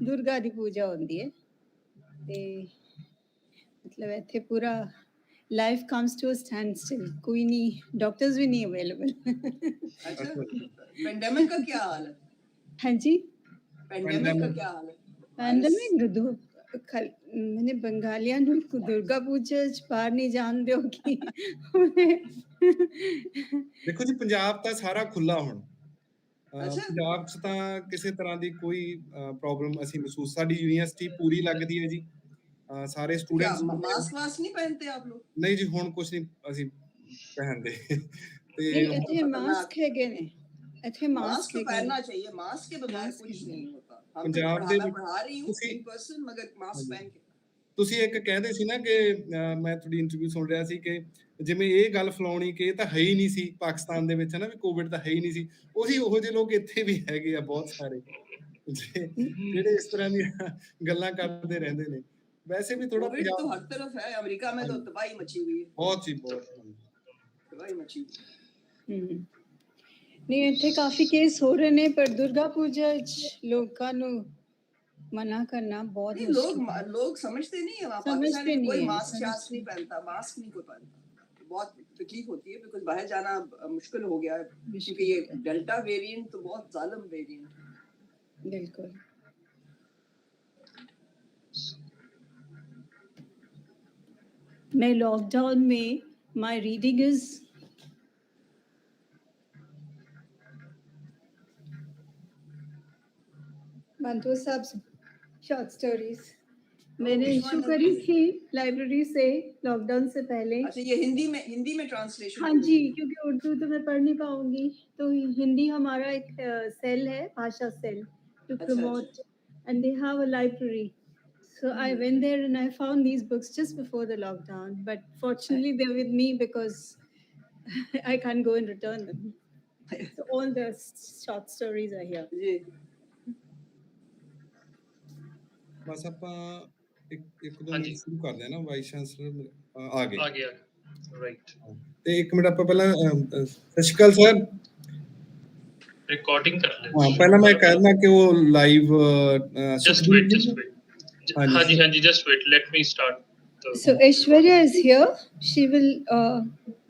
दुर्गा दी पूजा होती है ते मतलब इत्थे पूरा life comes to a standstill, कोई नहीं, डॉक्टर्स भी नहीं अवेलेबल। अच्छा, पेंडेमिक का क्या हाल है? हाँ जी, पेंडेमिक का क्या हाल है? पैंडेमिक मैंने बंगालियां ਨੂੰ दुर्गा पूजा च बाहर नहीं जान दियोगी। ਦੇਖੋ ਜੀ ਪੰਜਾਬ ਤਾਂ ਸਾਰਾ ਖੁੱਲਾ ਹੁਣ। ਅੱਛਾ। ਪੰਜਾਬ 'ਚ ਤਾਂ ਕਿਸੇ ਤਰ੍ਹਾਂ ਦੀ ਕੋਈ ਪ੍ਰੋਬਲਮ ਅਸੀਂ ਮਹਿਸੂਸ, ਸਾਡੀ ਯੂਨੀਵਰਸਿਟੀ ਪੂਰੀ ਲੱਗਦੀ ਹੈ ਜੀ, ਸਾਰੇ ਸਟੂਡੈਂਟਸ। मास्क वास्क नहीं पहनते आप लोग? नहीं जी, ਹੁਣ ਕੁਝ ਨਹੀਂ ਅਸੀਂ ਪਹਿਨਦੇ ਤੇ ਇੱਥੇ ਮਾਸਕ ਹੈਗੇ ਨੇ, ਇੱਥੇ मास्क पहनना चाहिए, मास्क के बगैर कुछ नहीं होता। हम तो पढ़ा रही हूँ इन पर्सन, मगर मास्क पहन के। ਤੁਸੀਂ ਇੱਕ ਕਹਿੰਦੇ ਸੀ ਨਾ ਕਿ ਮੈਂ ਤੁਹਾਡੀ ਇੰਟਰਵਿਊ ਸੁਣ ਰਿਹਾ ਸੀ ਕਿ ਜਿਵੇਂ ਇਹ ਗੱਲ ਫਲਾਉਣੀ ਕਿ ਇਹ ਤਾਂ ਹੈ ਹੀ ਨਹੀਂ ਸੀ ਪਾਕਿਸਤਾਨ ਦੇ ਵਿੱਚ, ਹੈ ਨਾ, ਵੀ ਕੋਵਿਡ ਤਾਂ ਹੈ ਹੀ ਨਹੀਂ ਸੀ। ਉਹੀ ਉਹੋ ਜਿਹੇ ਲੋਕ ਇੱਥੇ ਵੀ ਹੈਗੇ ਆ ਬਹੁਤ ਸਾਰੇ, ਜਿਹੜੇ ਇਸ ਤਰ੍ਹਾਂ ਦੀਆਂ ਗੱਲਾਂ ਕਰਦੇ ਰਹਿੰਦੇ ਨੇ। वैसे भी थोड़ा कोविड तो हर तरफ है, अमेरिका में तो तबाही मची हुई है, बहुत ही बहुत तबाही मची हुई। नहीं इत्थे काफी केस हो रहे ने, पर दुर्गा पूजा लोकां नु मना करना बहुत मुश्किल। लोग समझते नहीं है, वहाँ पाकिस्तान में कोई मास्क नहीं पहनता, मास्क नहीं कोई पहनता। बहुत तकलीफ होती है बिकॉज़ बाहर जाना मुश्किल हो गया है, क्योंकि ये डेल्टा वेरिएंट तो बहुत जालिम वेरिएंट है। बिल्कुल। मैं लॉकडाउन में माय रीडिंग इज मंतो साहब शॉर्ट स्टोरीज मैंने इशू करी थी लाइब्रेरी से लॉकडाउन से पहले। अच्छा, ये हिंदी में ट्रांसलेशन? हाँ जी, क्योंकि उर्दू तो मैं पढ़ नहीं पाऊंगी, तो हिंदी हमारा एक सेल है, भाषा cell, to promote, and they have a library. So I went there and I found these books just before the lockdown, but fortunately they're with me because I can't go and return them. So all the short stories are here. बस ਆਪਾਂ ਇੱਕ ਦੋ minute ਸ਼ੁਰੂ ਕਰਦੇ ਹਾਂ ਨਾ, vice chancellor ਆ ਗਏ ਰਾਈਟ। ਤੇ ਇੱਕ ਮਿੰਟ ਆਪਾਂ ਪਹਿਲਾਂ ਸਤਿ ਸ਼੍ਰੀ ਅਕਾਲ ਸਰ, ਰਿਕਾਰਡਿੰਗ ਕਰ ਲੈ। ਹਾਂ ਪਹਿਲਾਂ ਮੈਂ ਕਹਿਣਾ ਕਿ ਉਹ ਲਾਈਵ just wait ਹਾਂਜੀ just wait, let me start. So Aishwarya is here, she will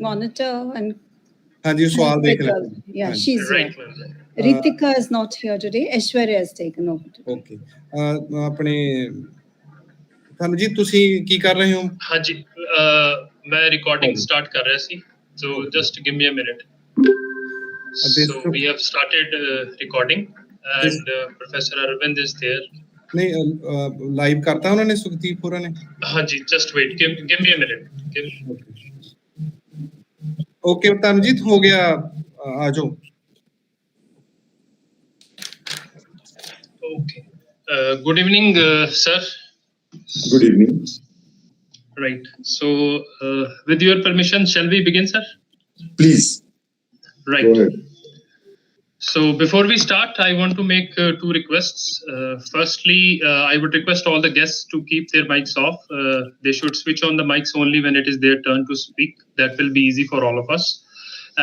monitor and ਹਾਂਜੀ ਸਵਾਲ ਦੇਖ ਲੈ। Yeah, she's here. Ritika is not here today, Aishwarya has taken over. Okay, ਆਪਣੇ ਧਨਜੀਤ ਤੁਸੀਂ ਕੀ ਕਰ ਰਹੇ ਹੋ? ਹਾਂਜੀ ਮੈਂ ਰਿਕਾਰਡਿੰਗ ਸਟਾਰਟ ਕਰ ਰਿਹਾ ਸੀ, so just give me a minute. So we have started recording and Professor Arvind is there. नहीं लाइव करता है उन्होंने, सुखदीप होरा ने। हाँ जी, just wait, give me a minute. Okay Tanjeet हो गया, आ जाओ। Okay, good evening sir. Good evening. Right, so with your permission shall we begin sir? Please. Right. Go ahead. So before we start, I want to make two requests. Firstly, I would request all the guests to keep their mics off. They should switch on the mics only when it is their turn to speak. That will be easy for all of us.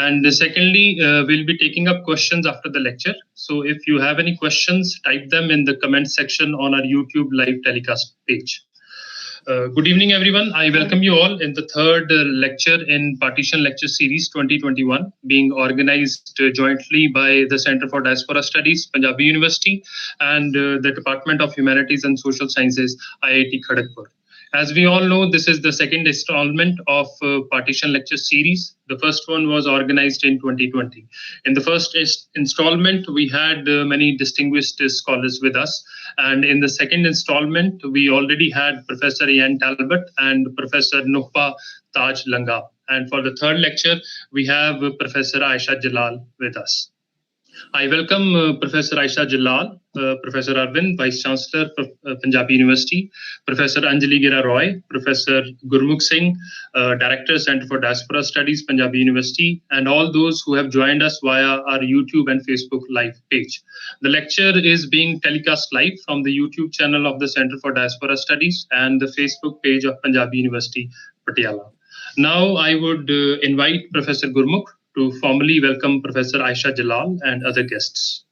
And secondly, we'll be taking up questions after the lecture. So if you have any questions, type them in the comment section on our YouTube live telecast page. Good evening, everyone. I welcome you all in the third lecture in Partition Lecture Series 2021, being organized jointly by the Center for Diaspora Studies, Punjabi University, and the Department of Humanities and Social Sciences, IIT Kharagpur. As we all know, this is the second installment of Partition Lecture Series. The first one was organized in 2020. In the first installment, we had many distinguished scholars with us. And in the second installment, we already had Professor Ian Talbot and Professor Nuhpa Taj Langa. And for the third lecture, we have Professor Ayesha Jalal with us. I welcome Professor Aisha Jalal, Professor Arvind, Vice Chancellor, Punjabi University, Professor Anjali Gira Roy, Professor Gurmukh Singh, Director, Center for Diaspora Studies, Punjabi University, and all those who have joined us via our YouTube and Facebook live page. The lecture is being telecast live from the YouTube channel of the Center for Diaspora Studies and the Facebook page of Punjabi University, Patiala. Now I would invite Professor Gurmukh to formally welcome Professor Aisha Jalal and other guests.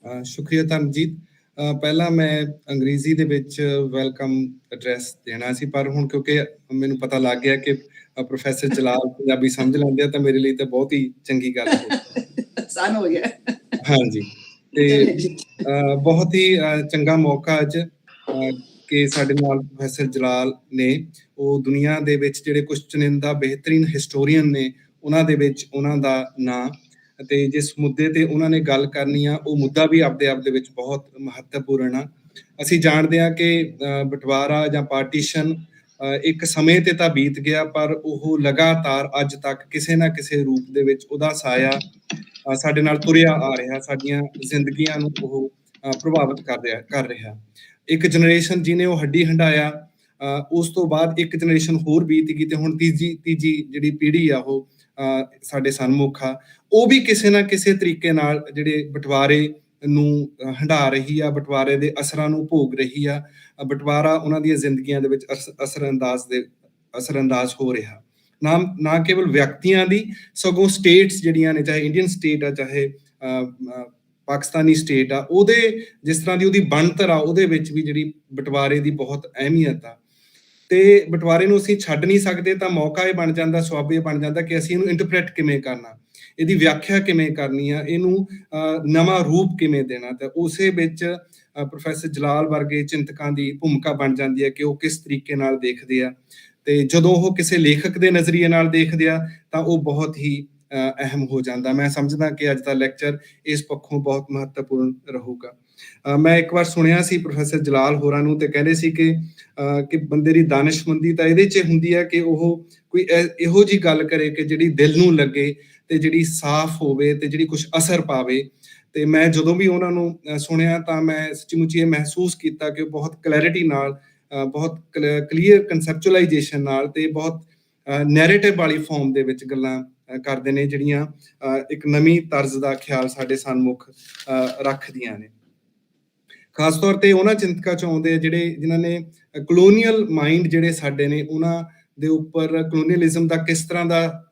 शुक्रिया तनजीत। ਪਹਿਲਾਂ ਮੈਂ ਅੰਗਰੇਜ਼ੀ ਦੇ ਵਿੱਚ welcome address ਦੇਣਾ ਸੀ, ਪਰ ਹੁਣ ਕਿਉਂਕਿ ਮੈਨੂੰ ਪਤਾ ਲੱਗ ਗਿਆ ਕਿ ਪ੍ਰੋਫੈਸਰ ਜਲਾਲ ਪੰਜਾਬੀ ਸਮਝ ਲੈਂਦੇ ਆ ਤਾਂ ਮੇਰੇ ਲਈ ਤਾਂ ਬਹੁਤ ਹੀ ਚੰਗੀ ਗੱਲ ਹੋ ਆਸਾਨ ਹੋ ਗਿਆ। ਹਾਂਜੀ, ਤੇ ਬਹੁਤ ਹੀ ਚੰਗਾ ਮੌਕਾ ਅੱਜ ਕਿ ਸਾਡੇ ਨਾਲ ਪ੍ਰੋਫੈਸਰ ਜਲਾਲ ਨੇ, ਉਹ ਦੁਨੀਆ ਦੇ ਵਿੱਚ ਜਿਹੜੇ ਕੁਝ ਚੁਣਿੰਦਾ ਬਿਹਤਰੀਨ ਹਿਸਟੋਰੀਅਨ ਨੇ ਉਹਨਾਂ ਦੇ ਵਿੱਚ ਉਹਨਾਂ ਦਾ ਨਾਂ, ਅਤੇ ਜਿਸ ਮੁੱਦੇ ਤੇ ਉਹਨਾਂ ਨੇ ਗੱਲ ਕਰਨੀ ਆ ਉਹ ਮੁੱਦਾ ਵੀ ਆਪਦੇ ਆਪ ਦੇ ਵਿੱਚ ਬਹੁਤ ਮਹੱਤਵਪੂਰਨ ਆ। ਅਸੀਂ ਜਾਣਦੇ ਹਾਂ ਕਿ ਬਟਵਾਰਾ ਜਾਂ ਪਾਰਟੀਸ਼ਨ ਇੱਕ ਸਮੇਂ ਤੇ ਤਾਂ ਬੀਤ ਗਿਆ, ਪਰ ਉਹ ਲਗਾਤਾਰ ਅੱਜ ਤੱਕ ਕਿਸੇ ਨਾ ਕਿਸੇ ਰੂਪ ਦੇ ਵਿੱਚ ਉਹਦਾ ਸਾਇਆ ਸਾਡੇ ਨਾਲ ਤੁਰਿਆ ਆ ਰਿਹਾ, ਸਾਡੀਆਂ ਜ਼ਿੰਦਗੀਆਂ ਨੂੰ ਉਹ ਪ੍ਰਭਾਵਿਤ ਕਰ ਰਿਹਾ। ਇੱਕ ਜਨਰੇਸ਼ਨ ਜਿਹਨੇ ਉਹ ਹੱਡੀ ਹੰਢਾਇਆ, ਉਸ ਤੋਂ ਬਾਅਦ ਇੱਕ ਜਨਰੇਸ਼ਨ ਹੋਰ ਬੀਤ ਗਈ ਤੇ ਹੁਣ ਤੀਜੀ ਜਿਹੜੀ ਪੀੜ੍ਹੀ ਆ ਉਹ ਸਾਡੇ ਸਨਮੁਖ ਆ, ਉਹ ਵੀ ਕਿਸੇ ਨਾ ਕਿਸੇ ਤਰੀਕੇ ਨਾਲ ਜਿਹੜੇ ਬਟਵਾਰੇ ਨੂੰ ਹੰਢਾ ਰਹੀ ਆ, ਬਟਵਾਰੇ ਦੇ ਅਸਰਾਂ ਨੂੰ ਭੋਗ ਰਹੀ ਆ। ਬਟਵਾਰਾ ਉਹਨਾਂ ਦੀਆਂ ਜ਼ਿੰਦਗੀਆਂ ਦੇ ਵਿੱਚ ਅਸਰਅੰਦਾਜ਼ ਹੋ ਰਿਹਾ, ਨਾ ਕੇਵਲ ਵਿਅਕਤੀਆਂ ਦੀ, ਸਗੋਂ ਸਟੇਟਸ ਜਿਹੜੀਆਂ ਨੇ, ਚਾਹੇ ਇੰਡੀਅਨ ਸਟੇਟ ਆ ਚਾਹੇ ਪਾਕਿਸਤਾਨੀ ਸਟੇਟ ਆ, ਉਹਦੇ ਜਿਸ ਤਰ੍ਹਾਂ ਦੀ ਉਹਦੀ ਬਣਤਰ ਆ ਉਹਦੇ ਵਿੱਚ ਵੀ ਜਿਹੜੀ ਬਟਵਾਰੇ ਦੀ ਬਹੁਤ ਅਹਿਮੀਅਤ ਆ। ਤੇ ਬਟਵਾਰੇ ਨੂੰ ਅਸੀਂ ਛੱਡ ਨਹੀਂ ਸਕਦੇ, ਤਾਂ ਮੌਕਾ ਇਹ ਬਣ ਜਾਂਦਾ, ਸਵਾਬ ਇਹ ਬਣ ਜਾਂਦਾ ਕਿ ਅਸੀਂ ਇਹਨੂੰ ਇੰਟਰਪ੍ਰੇਟ ਕਿਵੇਂ ਕਰਨਾ, ਇਹਦੀ ਵਿਆਖਿਆ ਕਿਵੇਂ ਕਰਨੀ ਆ, ਇਹਨੂੰ ਨਵਾਂ ਰੂਪ ਕਿਵੇਂ ਦੇਣਾ। ਤਾਂ ਉਸੇ ਵਿੱਚ ਪ੍ਰੋਫੈਸਰ ਜਲਾਲ ਵਰਗੇ ਚਿੰਤਕਾਂ ਦੀ ਭੂਮਿਕਾ ਬਣ ਜਾਂਦੀ ਹੈ ਕਿ ਉਹ ਕਿਸ ਤਰੀਕੇ ਨਾਲ ਦੇਖਦੇ ਆ, ਤੇ ਜਦੋਂ ਉਹ ਕਿਸੇ ਲੇਖਕ ਦੇ ਨਜ਼ਰੀਏ ਨਾਲ ਦੇਖਦੇ ਆ ਤਾਂ ਉਹ ਬਹੁਤ ਹੀ ਅਹਿਮ ਹੋ ਜਾਂਦਾ। ਮੈਂ ਸਮਝਦਾ ਕਿ ਅੱਜ ਦਾ ਲੈਕਚਰ ਇਸ ਪੱਖੋਂ ਬਹੁਤ ਮਹੱਤਵਪੂਰਨ ਰਹੂਗਾ। ਮੈਂ ਇੱਕ ਵਾਰ ਸੁਣਿਆ ਸੀ ਪ੍ਰੋਫੈਸਰ ਜਲਾਲ ਹੋਰਾਂ ਨੂੰ, ਤੇ ਕਹਿੰਦੇ ਸੀ ਕਿ ਬੰਦੇ ਦੀ ਦਾਨਿਸ਼ਮੰਦੀ ਤਾਂ ਇਹਦੇ 'ਚ ਹੁੰਦੀ ਹੈ ਕਿ ਉਹ ਕੋਈ ਇਹੋ ਜਿਹੀ ਗੱਲ ਕਰੇ ਕਿ ਜਿਹੜੀ ਦਿਲ ਨੂੰ ਲੱਗੇ ਤੇ ਜਿਹੜੀ ਸਾਫ਼ ਹੋਵੇ ਤੇ ਜਿਹੜੀ ਕੁਛ ਅਸਰ ਪਾਵੇ। ਤੇ ਮੈਂ ਜਦੋਂ ਵੀ ਉਹਨਾਂ ਨੂੰ ਸੁਣਿਆ ਤਾਂ ਮੈਂ ਸੱਚੀ ਮੁੱਚੀ ਇਹ ਮਹਿਸੂਸ ਕੀਤਾ ਕਿ ਉਹ ਬਹੁਤ ਕਲੈਰਿਟੀ ਨਾਲ, ਬਹੁਤ ਕਲੀਅਰ ਕਨਸੈਪਚੁਅਲਾਈਜੇਸ਼ਨ ਨਾਲ ਤੇ ਬਹੁਤ ਨੈਰੇਟਿਵ ਵਾਲੀ ਫਾਰਮ ਦੇ ਵਿੱਚ ਗੱਲਾਂ ਕਰਦੇ ਨੇ, ਜਿਹੜੀਆਂ ਇੱਕ ਨਵੀਂ ਤਰਜ਼ ਦਾ ਖਿਆਲ ਸਾਡੇ ਸਨਮੁਖ ਰੱਖਦੀਆਂ ਨੇ। ਖਾਸ ਤੌਰ ਤੇ ਉਹਨਾਂ ਚਿੰਤਕਾਂ 'ਚੋਂ ਆਉਂਦੇ ਆ ਜਿਨ੍ਹਾਂ ਨੇ ਕਲੋਨੀਅਲ ਮਾਈਂਡ ਜਿਹੜੇ ਸਾਡੇ ਨੇ ਉਹਨਾਂ ਦੇ ਉੱਪਰ ਕਲੋਨੀਅਲਿਜ਼ਮ ਦਾ ਕਿਸ ਤਰ੍ਹਾਂ ਦਾ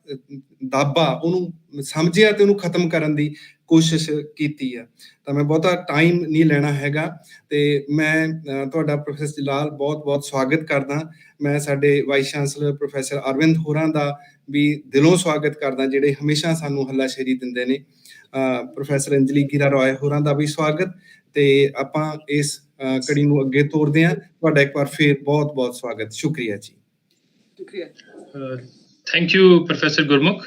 ਦਾਬਾ ਉਹਨੂੰ ਸਮਝਿਆ ਤੇ ਉਹਨੂੰ ਖਤਮ ਕਰਨ ਦੀ ਕੋਸ਼ਿਸ਼ ਕੀਤੀ ਆ। ਤਾਂ ਮੈਂ ਬਹੁਤਾ ਟਾਈਮ ਨਹੀਂ ਲੈਣਾ ਹੈਗਾ, ਤੇ ਮੈਂ ਤੁਹਾਡਾ ਪ੍ਰੋਫੈਸਰ ਜਲਾਲ ਬਹੁਤ ਬਹੁਤ ਸਵਾਗਤ ਕਰਦਾ। ਮੈਂ ਸਾਡੇ ਵਾਈਸ ਚਾਂਸਲਰ ਪ੍ਰੋਫੈਸਰ ਅਰਵਿੰਦ ਹੋਰਾਂ ਦਾ ਵੀ ਦਿਲੋਂ ਸਵਾਗਤ ਕਰਦਾ, ਜਿਹੜੇ ਹਮੇਸ਼ਾ ਸਾਨੂੰ ਹੱਲਾਸ਼ੇਰੀ ਦਿੰਦੇ ਨੇ। ਪ੍ਰੋਫੈਸਰ ਅੰਜਲੀ ਕੀਰਾ ਰॉय ਹੋਰਾਂ ਦਾ ਵੀ ਸਵਾਗਤ, ਤੇ ਆਪਾਂ ਇਸ ਕੜੀ ਨੂੰ ਅੱਗੇ ਤੋਰਦੇ ਹਾਂ। ਤੁਹਾਡਾ ਇੱਕ ਵਾਰ ਫੇਰ ਬਹੁਤ ਬਹੁਤ ਸਵਾਗਤ, ਸ਼ੁਕਰੀਆ ਜੀ। Thank you, Professor Gurmukh.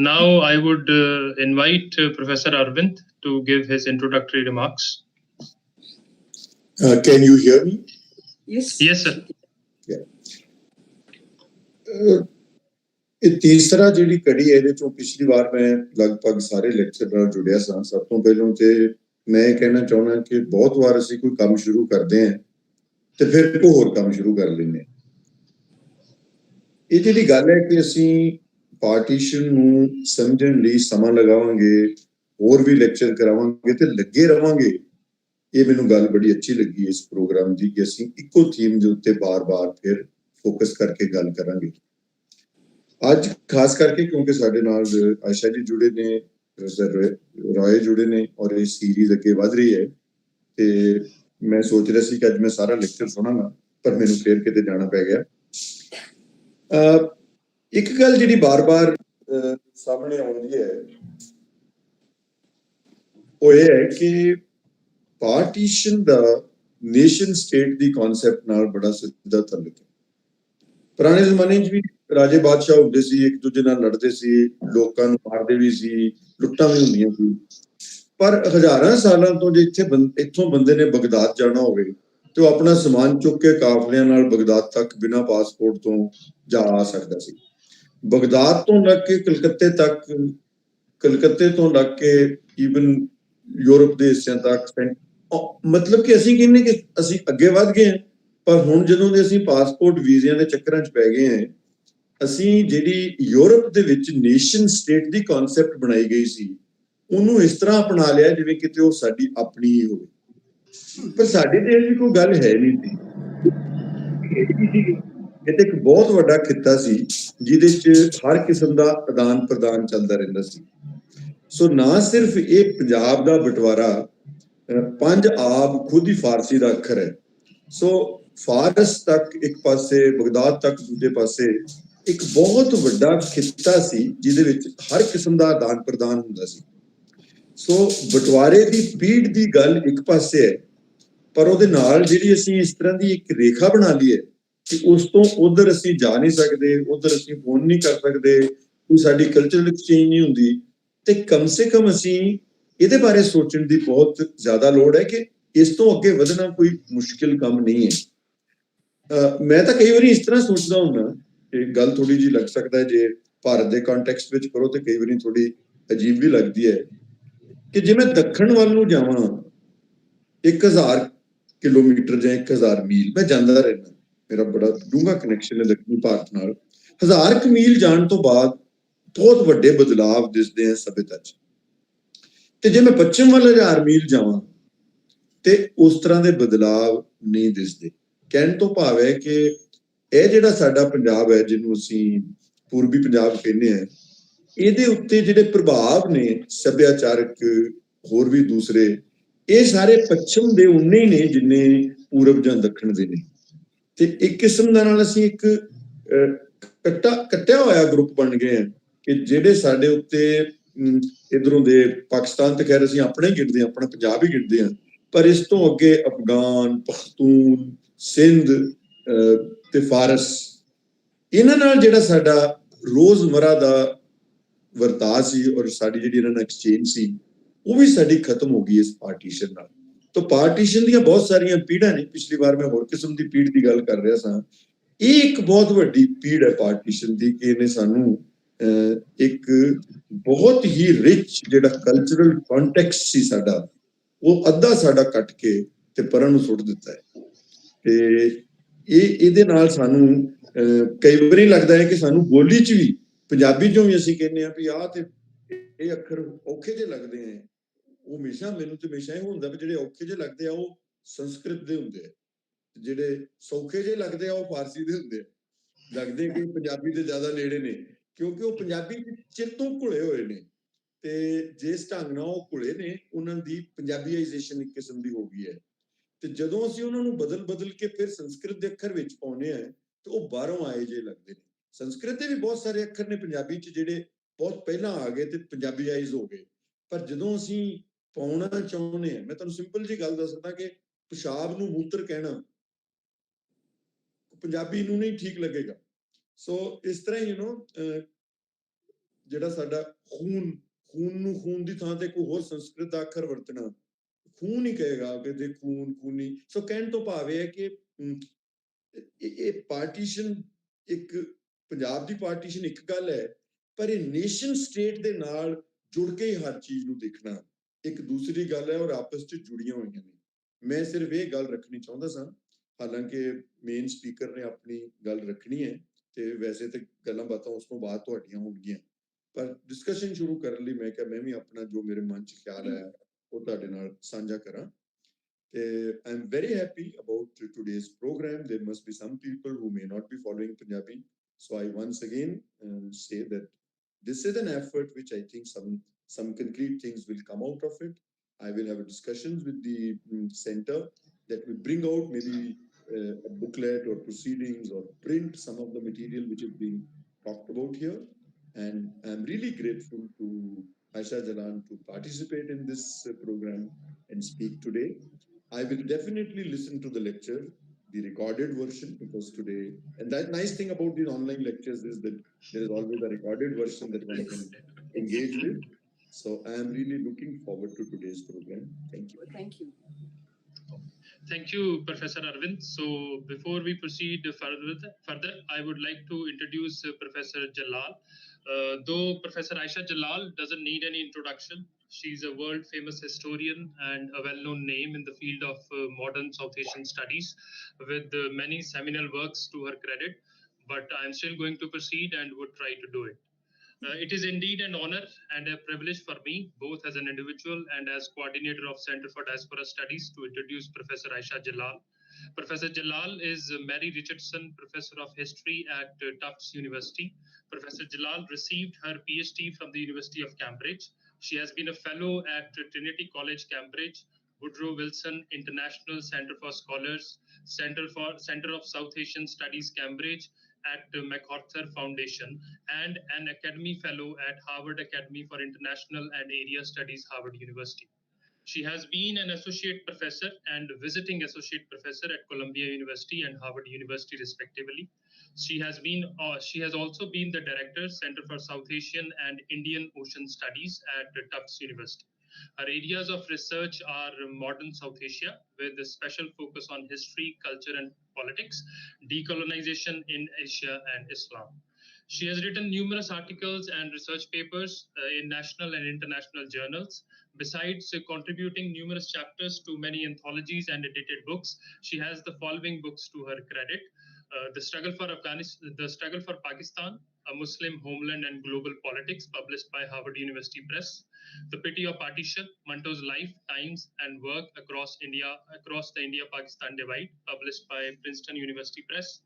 Now I would invite Professor Arvind to give his introductory remarks. Can you hear me? Yes, sir. Yeah. ਇਹ ਤੀਸਰਾ ਜਿਹੜੀ ਕੜੀ ਹੈ, ਇਹਦੇ ਚੋਂ ਪਿਛਲੀ ਵਾਰ ਮੈਂ ਲਗਭਗ ਸਾਰੇ ਲੈਕਚਰ ਨਾਲ ਜੁੜਿਆ ਸਾਂ। ਸਭ ਤੋਂ ਪਹਿਲਾਂ ਤੇ ਮੈਂ ਇਹ ਕਹਿਣਾ ਚਾਹੁੰਦਾ ਕਿ ਬਹੁਤ ਵਾਰ ਅਸੀਂ ਕੋਈ ਕੰਮ ਸ਼ੁਰੂ ਕਰਦੇ ਹਾਂ ਤੇ ਫਿਰ ਕੋਈ ਹੋਰ ਕੰਮ ਸ਼ੁਰੂ ਕਰ ਲੈਂਦੇ ਹਾਂ। ਇਹ ਜਿਹੜੀ ਗੱਲ ਹੈ ਕਿ ਅਸੀਂ ਪਾਰਟੀਸ਼ਨ ਨੂੰ ਸਮਝਣ ਲਈ ਸਮਾਂ ਲਗਾਵਾਂਗੇ, ਹੋਰ ਵੀ ਲੈਕਚਰ ਕਰਾਵਾਂਗੇ ਤੇ ਲੱਗੇ ਰਵਾਂਗੇ, ਇਹ ਮੈਨੂੰ ਗੱਲ ਬੜੀ ਅੱਛੀ ਲੱਗੀ ਇਸ ਪ੍ਰੋਗਰਾਮ ਦੀ ਕਿ ਅਸੀਂ ਇੱਕੋ ਥੀਮ ਦੇ ਉੱਤੇ ਬਾਰ-ਬਾਰ ਫਿਰ ਫੋਕਸ ਕਰਕੇ ਗੱਲ ਕਰਾਂਗੇ। ਅੱਜ ਖਾਸ ਕਰਕੇ ਕਿਉਂਕਿ ਸਾਡੇ ਨਾਲ ਆਇਸ਼ਾ ਜੀ ਜੁੜੇ ਨੇ, ਪ੍ਰੋਫੈਸਰ ਰॉय ਜੁੜੇ ਨੇ, ਔਰ ਇਹ ਸੀਰੀਜ਼ ਅੱਗੇ ਵਧ ਰਹੀ ਹੈ, ਤੇ ਮੈਂ ਸੋਚ ਰਿਹਾ ਸੀ ਕਿ ਅੱਜ ਮੈਂ ਸਾਰਾ ਲੈਕਚਰ ਸੁਣਾਂਗਾ, ਪਰ ਮੈਨੂੰ ਫੇਰ ਕਿਤੇ ਜਾਣਾ ਪੈ ਗਿਆ। ਇੱਕ ਗੱਲ ਜਿਹੜੀ ਬਾਰ-ਬਾਰ ਸਾਹਮਣੇ ਆਉਂਦੀ ਹੈ ਉਹ ਇਹ ਹੈ ਕਿ ਪਾਰਟੀਸ਼ਨ ਦਾ ਨੇਸ਼ਨ ਸਟੇਟ ਦੀ ਕਨਸੈਪਟ ਨਾਲ ਬੜਾ ਸਿੱਧਾ ਤਾਲੁਕ ਹੈ। ਪੁਰਾਣੇ ਜ਼ਮਾਨੇ 'ਚ ਵੀ ਰਾਜੇ ਬਾਦਸ਼ਾਹ ਹੁੰਦੇ ਸੀ, ਇੱਕ ਦੂਜੇ ਨਾਲ ਲੜਦੇ ਸੀ, ਲੋਕਾਂ ਨੂੰ ਮਾਰਦੇ ਵੀ ਸੀ, ਲੁੱਟਾਂ ਵੀ ਹੁੰਦੀਆਂ ਸੀ। ਪਰ ਹਜ਼ਾਰਾਂ ਸਾਲਾਂ ਤੋਂ ਜੇ ਇੱਥੋਂ ਬੰਦੇ ਨੇ ਬਗਦਾਦ ਜਾਣਾ ਹੋਵੇ ਤੇ ਉਹ ਆਪਣਾ ਸਮਾਨ ਚੁੱਕ ਕੇ ਕਾਫਲਿਆਂ ਨਾਲ ਬਗਦਾਦ ਤੱਕ ਬਿਨਾਂ ਪਾਸਪੋਰਟ ਤੋਂ ਜਾ ਆ ਸਕਦਾ ਸੀ। ਬਗਦਾਦ ਤੋਂ ਲੱਗ ਕੇ ਕਲਕੱਤੇ ਤੱਕ, ਕਲਕੱਤੇ ਤੋਂ ਲੱਗ ਕੇ ਈਵਨ ਯੂਰਪ ਦੇ ਹਿੱਸਿਆਂ ਤੱਕ, ਮਤਲਬ ਕਿ ਅਸੀਂ ਕਹਿੰਦੇ ਕਿ ਅਸੀਂ ਅੱਗੇ ਵੱਧ ਗਏ ਹਾਂ। ਪਰ ਹੁਣ ਜਦੋਂ ਦੇ ਅਸੀਂ ਪਾਸਪੋਰਟ ਵੀਜ਼ਿਆਂ ਦੇ ਚੱਕਰਾਂ 'ਚ ਪੈ ਗਏ ਹਾਂ, ਅਸੀਂ ਜਿਹੜੀ ਯੂਰਪ ਦੇ ਵਿੱਚ ਨੇਸ਼ਨ ਸਟੇਟ ਦੀ ਕਨਸੈਪਟ ਬਣਾਈ ਗਈ ਸੀ ਉਹਨੂੰ ਇਸ ਤਰ੍ਹਾਂ ਅਪਣਾ ਲਿਆ ਜਿਵੇਂ ਕਿਤੇ ਉਹ ਸਾਡੀ ਆਪਣੀ ਹੀ ਹੋਵੇ। ਪਰ ਸਾਡੇ ਤੇ ਇਹ ਕੋਈ ਗੱਲ ਹੈ ਨਹੀਂ ਸੀ। ਇਹ ਤੇ ਇੱਕ ਬਹੁਤ ਵੱਡਾ ਖਿੱਤਾ ਸੀ ਜਿਹਦੇ 'ਚ ਹਰ ਕਿਸਮ ਦਾ ਆਦਾਨ ਪ੍ਰਦਾਨ ਚੱਲਦਾ ਰਹਿੰਦਾ ਸੀ। ਸੋ ਨਾ ਸਿਰਫ ਇਹ ਪੰਜਾਬ ਦਾ ਬਟਵਾਰਾ ਪੰਜ ਆਬ ਖੁਦ ਹੀ ਫਾਰਸੀ ਦਾ ਅੱਖਰ ਹੈ। ਸੋ ਫਾਰਸ ਤੱਕ ਇੱਕ ਪਾਸੇ, ਬਗਦਾਦ ਤੱਕ ਦੂਜੇ ਪਾਸੇ ਇੱਕ ਬਹੁਤ ਵੱਡਾ ਖਿੱਤਾ ਸੀ ਜਿਹਦੇ ਵਿੱਚ ਹਰ ਕਿਸਮ ਦਾ ਆਦਾਨ ਪ੍ਰਦਾਨ ਹੁੰਦਾ ਸੀ। ਸੋ ਬਟਵਾਰੇ ਦੀ ਪੀੜ ਦੀ ਗੱਲ ਇੱਕ ਪਾਸੇ ਹੈ, ਪਰ ਉਹਦੇ ਨਾਲ ਜਿਹੜੀ ਅਸੀਂ ਇਸ ਤਰ੍ਹਾਂ ਦੀ ਇੱਕ ਰੇਖਾ ਬਣਾ ਲਈ ਹੈ ਕਿ ਉਸ ਤੋਂ ਉਧਰ ਅਸੀਂ ਜਾ ਨਹੀਂ ਸਕਦੇ, ਉਧਰ ਅਸੀਂ ਫੋਨ ਨਹੀਂ ਕਰ ਸਕਦੇ, ਕੋਈ ਸਾਡੀ ਕਲਚਰਲ ਐਕਸਚੇਂਜ ਨਹੀਂ ਹੁੰਦੀ, ਤੇ ਕਮ ਸੇ ਕਮ ਅਸੀਂ ਇਹਦੇ ਬਾਰੇ ਸੋਚਣ ਦੀ ਬਹੁਤ ਜ਼ਿਆਦਾ ਲੋੜ ਹੈ ਕਿ ਇਸ ਤੋਂ ਅੱਗੇ ਵਧਣਾ ਕੋਈ ਮੁਸ਼ਕਿਲ ਕੰਮ ਨਹੀਂ ਹੈ। ਮੈਂ ਤਾਂ ਕਈ ਵਾਰੀ ਇਸ ਤਰ੍ਹਾਂ ਸੋਚਦਾ ਹੁੰਦਾ ਕਿ ਗੱਲ ਥੋੜੀ ਜਿਹੀ ਲੱਗ ਸਕਦਾ ਹੈ, ਜੇ ਭਾਰਤ ਦੇ ਕੰਟੈਕਸਟ ਵਿੱਚ ਕਰੋ ਤੇ ਕਈ ਵਾਰੀ ਥੋੜੀ ਅਜੀਬ ਵੀ ਲੱਗਦੀ ਹੈ ਕਿ ਜੇ ਮੈਂ ਦੱਖਣ ਵੱਲ ਨੂੰ ਜਾਵਾਂ 1000 ਕਿਲੋਮੀਟਰ ਜਾਂ 1000 ਮੀਲ ਮੈਂ ਜਾਂਦਾ ਰਹਿਣਾ, ਮੇਰਾ ਬੜਾ ਡੂੰਘਾ ਕਨੈਕਸ਼ਨ ਹੈ ਦੱਖਣੀ ਭਾਰਤ ਨਾਲ, 1000 ਮੀਲ ਜਾਣ ਤੋਂ ਬਾਅਦ ਬਹੁਤ ਵੱਡੇ ਬਦਲਾਵ ਦਿਸਦੇ ਆ ਸਭਿਅਤਾ 'ਚ। ਤੇ ਜੇ ਮੈਂ ਪੱਛਮ ਵੱਲ 1000 ਮੀਲ ਜਾਵਾਂ ਤੇ ਉਸ ਤਰ੍ਹਾਂ ਦੇ ਬਦਲਾਵ ਨਹੀਂ ਦਿਸਦੇ। ਕਹਿਣ ਤੋਂ ਭਾਵ ਹੈ ਕਿ ਇਹ ਜਿਹੜਾ ਸਾਡਾ ਪੰਜਾਬ ਹੈ, ਜਿਹਨੂੰ ਅਸੀਂ ਪੂਰਬੀ ਪੰਜਾਬ ਕਹਿੰਦੇ ਆ, ਇਹਦੇ ਉੱਤੇ ਜਿਹੜੇ ਪ੍ਰਭਾਵ ਨੇ ਸੱਭਿਆਚਾਰਕ ਹੋਰ ਵੀ ਦੂਸਰੇ, ਇਹ ਸਾਰੇ ਪੱਛਮ ਦੇ ਉਨੇ ਹੀ ਨੇ ਜਿੰਨੇ ਪੂਰਬ ਜਾਂ ਦੱਖਣ ਦੇ ਨੇ। ਤੇ ਇੱਕ ਕਿਸਮ ਦਾ ਨਾਲ ਅਸੀਂ ਇੱਕ ਕੱਟਿਆ ਹੋਇਆ ਗਰੁੱਪ ਬਣ ਗਏ ਆ ਕਿ ਜਿਹੜੇ ਸਾਡੇ ਉੱਤੇ ਇਧਰੋਂ ਦੇ ਪਾਕਿਸਤਾਨ ਤੇ ਖੈਰ ਅਸੀਂ ਆਪਣੇ ਹੀ ਗਿਣਦੇ ਹਾਂ, ਆਪਣਾ ਪੰਜਾਬ ਹੀ ਗਿਣਦੇ ਹਾਂ, ਪਰ ਇਸ ਤੋਂ ਅੱਗੇ ਅਫਗਾਨ, ਪਖਤੂਨ, ਸਿੰਧ ਤੇ ਫਾਰਸ, ਇਹਨਾਂ ਨਾਲ ਜਿਹੜਾ ਸਾਡਾ ਰੋਜ਼ਮਰਾ ਦਾ ਵਰਤਾਅ ਸੀ ਔਰ ਸਾਡੀ ਜਿਹੜੀ ਇਹਨਾਂ ਨਾਲ ਐਕਸਚੇਂਜ ਸੀ, ਉਹ ਵੀ ਸਾਡੀ ਖਤਮ ਹੋ ਗਈ ਇਸ ਪਾਰਟੀਸ਼ਨ ਨਾਲ। ਤਾਂ ਪਾਰਟੀਸ਼ਨ ਦੀਆਂ ਬਹੁਤ ਸਾਰੀਆਂ ਪੀੜ੍ਹਾਂ ਨੇ। ਪਿਛਲੀ ਵਾਰ ਮੈਂ ਹੋਰ ਕਿਸਮ ਦੀ ਪੀੜ ਦੀ ਗੱਲ ਕਰ ਰਿਹਾ ਸਾਂ। ਇਹ ਇੱਕ ਬਹੁਤ ਵੱਡੀ ਪੀੜ ਹੈ ਪਾਰਟੀਸ਼ਨ ਦੀ ਕਿ ਇਹਨੇ ਸਾਨੂੰ ਇੱਕ ਬਹੁਤ ਹੀ ਰਿਚ ਜਿਹੜਾ ਕਲਚਰਲ ਕੰਟੈਕਸਟ ਸੀ ਸਾਡਾ, ਉਹ ਅੱਧਾ ਸਾਡਾ ਕੱਟ ਕੇ ਤੇ ਪਰਾਂ ਨੂੰ ਸੁੱਟ ਦਿੱਤਾ ਹੈ। ਤੇ ਇਹਦੇ ਨਾਲ ਸਾਨੂੰ ਕਈ ਵਾਰੀ ਲੱਗਦਾ ਹੈ ਕਿ ਸਾਨੂੰ ਬੋਲੀ 'ਚ ਵੀ, ਪੰਜਾਬੀ 'ਚੋਂ ਵੀ ਅਸੀਂ ਕਹਿੰਦੇ ਹਾਂ ਵੀ ਆਹ ਤੇ ਇਹ ਅੱਖਰ ਔਖੇ ਜਿਹੇ ਲੱਗਦੇ ਆ। ਉਹ ਹਮੇਸ਼ਾ ਮੈਨੂੰ ਤੇ ਹਮੇਸ਼ਾ ਇਹ ਹੁੰਦਾ ਵੀ ਜਿਹੜੇ ਔਖੇ ਜਿਹੇ ਲੱਗਦੇ ਆ ਉਹ ਸੰਸਕ੍ਰਿਤ ਦੇ ਹੁੰਦੇ ਆ, ਜਿਹੜੇ ਸੌਖੇ ਜਿਹੇ ਲੱਗਦੇ ਆ ਉਹ ਫਾਰਸੀ ਦੇ ਹੁੰਦੇ ਆ। ਲੱਗਦੇ ਕਿ ਪੰਜਾਬੀ ਦੇ ਜ਼ਿਆਦਾ ਨੇੜੇ ਨੇ ਕਿਉਂਕਿ ਉਹ ਪੰਜਾਬੀ ਚਿਰ ਤੋਂ ਘੁਲੇ ਹੋਏ ਨੇ, ਤੇ ਜਿਸ ਢੰਗ ਨਾਲ ਉਹ ਘੁਲੇ ਨੇ ਉਹਨਾਂ ਦੀ ਪੰਜਾਬੀਆਈਜੇਸ਼ਨ ਇੱਕ ਕਿਸਮ ਦੀ ਹੋ ਗਈ ਹੈ। ਤੇ ਜਦੋਂ ਅਸੀਂ ਉਹਨਾਂ ਨੂੰ ਬਦਲ ਕੇ ਫਿਰ ਸੰਸਕ੍ਰਿਤ ਦੇ ਅੱਖਰ ਵਿੱਚ ਪਾਉਂਦੇ ਆ ਤੇ ਉਹ ਬਾਹਰੋਂ ਆਏ ਜੇ ਲੱਗਦੇ ਨੇ। ਸੰਸਕ੍ਰਿਤ ਦੇ ਵੀ ਬਹੁਤ ਸਾਰੇ ਅੱਖਰ ਨੇ ਪੰਜਾਬੀ 'ਚ ਜਿਹੜੇ ਬਹੁਤ ਪਹਿਲਾਂ ਆ ਗਏ ਤੇ ਪੰਜਾਬੀਆਈਜ਼ ਹੋ ਗਏ, ਪਰ ਜਦੋਂ ਅਸੀਂ ਪਾਉਣਾ ਚਾਹੁੰਦੇ ਆ, ਮੈਂ ਤੁਹਾਨੂੰ ਸਿੰਪਲ ਜੀ ਗੱਲ ਦੱਸਦਾ ਕਿ ਪਿਸ਼ਾਬ ਨੂੰ ਮੂਤਰ ਕਹਿਣਾ ਪੰਜਾਬੀ ਨੂੰ ਨਹੀਂ ਠੀਕ ਲੱਗੇਗਾ। ਸੋ ਇਸ ਤਰ੍ਹਾਂ ਹੀ ਜਿਹੜਾ ਸਾਡਾ ਖੂਨ ਨੂੰ ਖੂਨ ਦੀ ਥਾਂ ਤੇ ਕੋਈ ਹੋਰ ਸੰਸਕ੍ਰਿਤ ਦਾ ਅੱਖਰ ਵਰਤਣਾ, ਖੂਨ ਹੀ ਕਹੇਗਾ ਕਿ ਦੇ ਖੂਨੀ। ਸੋ ਕਹਿਣ ਤੋਂ ਭਾਵ ਇਹ ਹੈ ਕਿ ਇਹ ਪਾਰਟੀਸ਼ਨ, ਇੱਕ ਪੰਜਾਬ ਦੀ ਪਾਰਟੀਸ਼ਨ ਇੱਕ ਗੱਲ ਹੈ, ਪਰ ਇਹ ਨੇਸ਼ਨ ਸਟੇਟ ਦੇ ਨਾਲ ਜੁੜ ਕੇ ਹੀ ਹਰ ਚੀਜ਼ ਨੂੰ ਦੇਖਣਾ ਇੱਕ ਦੂਸਰੀ ਗੱਲ ਹੈ ਔਰ ਆਪਸ 'ਚ ਜੁੜੀਆਂ ਹੋਈਆਂ ਨੇ। ਮੈਂ ਸਿਰਫ ਇਹ ਗੱਲ ਰੱਖਣੀ ਚਾਹੁੰਦਾ ਸਾਂ, ਹਾਲਾਂਕਿ ਮੇਨ ਸਪੀਕਰ ਨੇ ਆਪਣੀ ਗੱਲ ਰੱਖਣੀ ਹੈ ਤੇ ਵੈਸੇ ਤੇ ਗੱਲਾਂ ਬਾਤਾਂ ਉਸ ਤੋਂ ਬਾਅਦ ਤੁਹਾਡੀਆਂ ਹੋਣਗੀਆਂ, ਪਰ ਡਿਸਕਸ਼ਨ ਸ਼ੁਰੂ ਕਰਨ ਲਈ ਮੈਂ ਕਿਹਾ ਮੈਂ ਵੀ ਆਪਣਾ ਜੋ ਮੇਰੇ ਮਨ 'ਚ ਖਿਆਲ ਆਇਆ ਉਹ ਤੁਹਾਡੇ ਨਾਲ ਸਾਂਝਾ ਕਰਾਂ। I'm very happy about today's program. There must be some people who may not be following Punjabi, so I once again say that this is an effort which I think some concrete things will come out of it. I will have discussions with the center that will bring out maybe a booklet or proceedings or print some of the material which is being talked about here. And I'm really grateful to Aisha Jalal to participate in this program and speak today. I will definitely listen to the lecture, the recorded version, because today, and that nice thing about these online lectures is that there is always a recorded version that one can engage with. So I am really looking forward to today's program. Thank you. Thank you. Thank you, Professor Arvind. So before we proceed further, I would like to introduce Professor Jalal. Though Professor Aisha Jalal doesn't need any introduction, she's a world-famous historian and a well-known name in the field of modern South Asian studies, with many seminal works to her credit. But I'm still going to proceed and would try to do it. It is indeed an honor and a privilege for me, both as an individual and as coordinator of Center for Diaspora Studies, to introduce Professor Aisha Jalal. Professor Jalal is Mary Richardson Professor of History at Tufts University. Professor Jalal received her PhD from the University of Cambridge. She has been a fellow at Trinity College, Cambridge, Woodrow Wilson International Center for Scholars, Center of South Asian Studies, Cambridge, at the MacArthur Foundation, and an Academy Fellow at Harvard Academy for International and Area Studies, Harvard University. She has been an associate professor and visiting associate professor at Columbia University and Harvard University, respectively. She has also been the director, Center for South Asian and Indian Ocean Studies at Tufts University. Her areas of research are modern South Asia, with a special focus on history, culture, and politics, decolonization in Asia, and Islam. She has written numerous articles and research papers in national and international journals. Besides contributing numerous chapters to many anthologies and edited books, she has the following books to her credit: The Struggle for Pakistan, A Muslim Homeland and Global Politics, published by Harvard University Press; The Pity of Partition, Manto's Life, Times, and Work across the India-Pakistan Divide, published by Princeton University Press;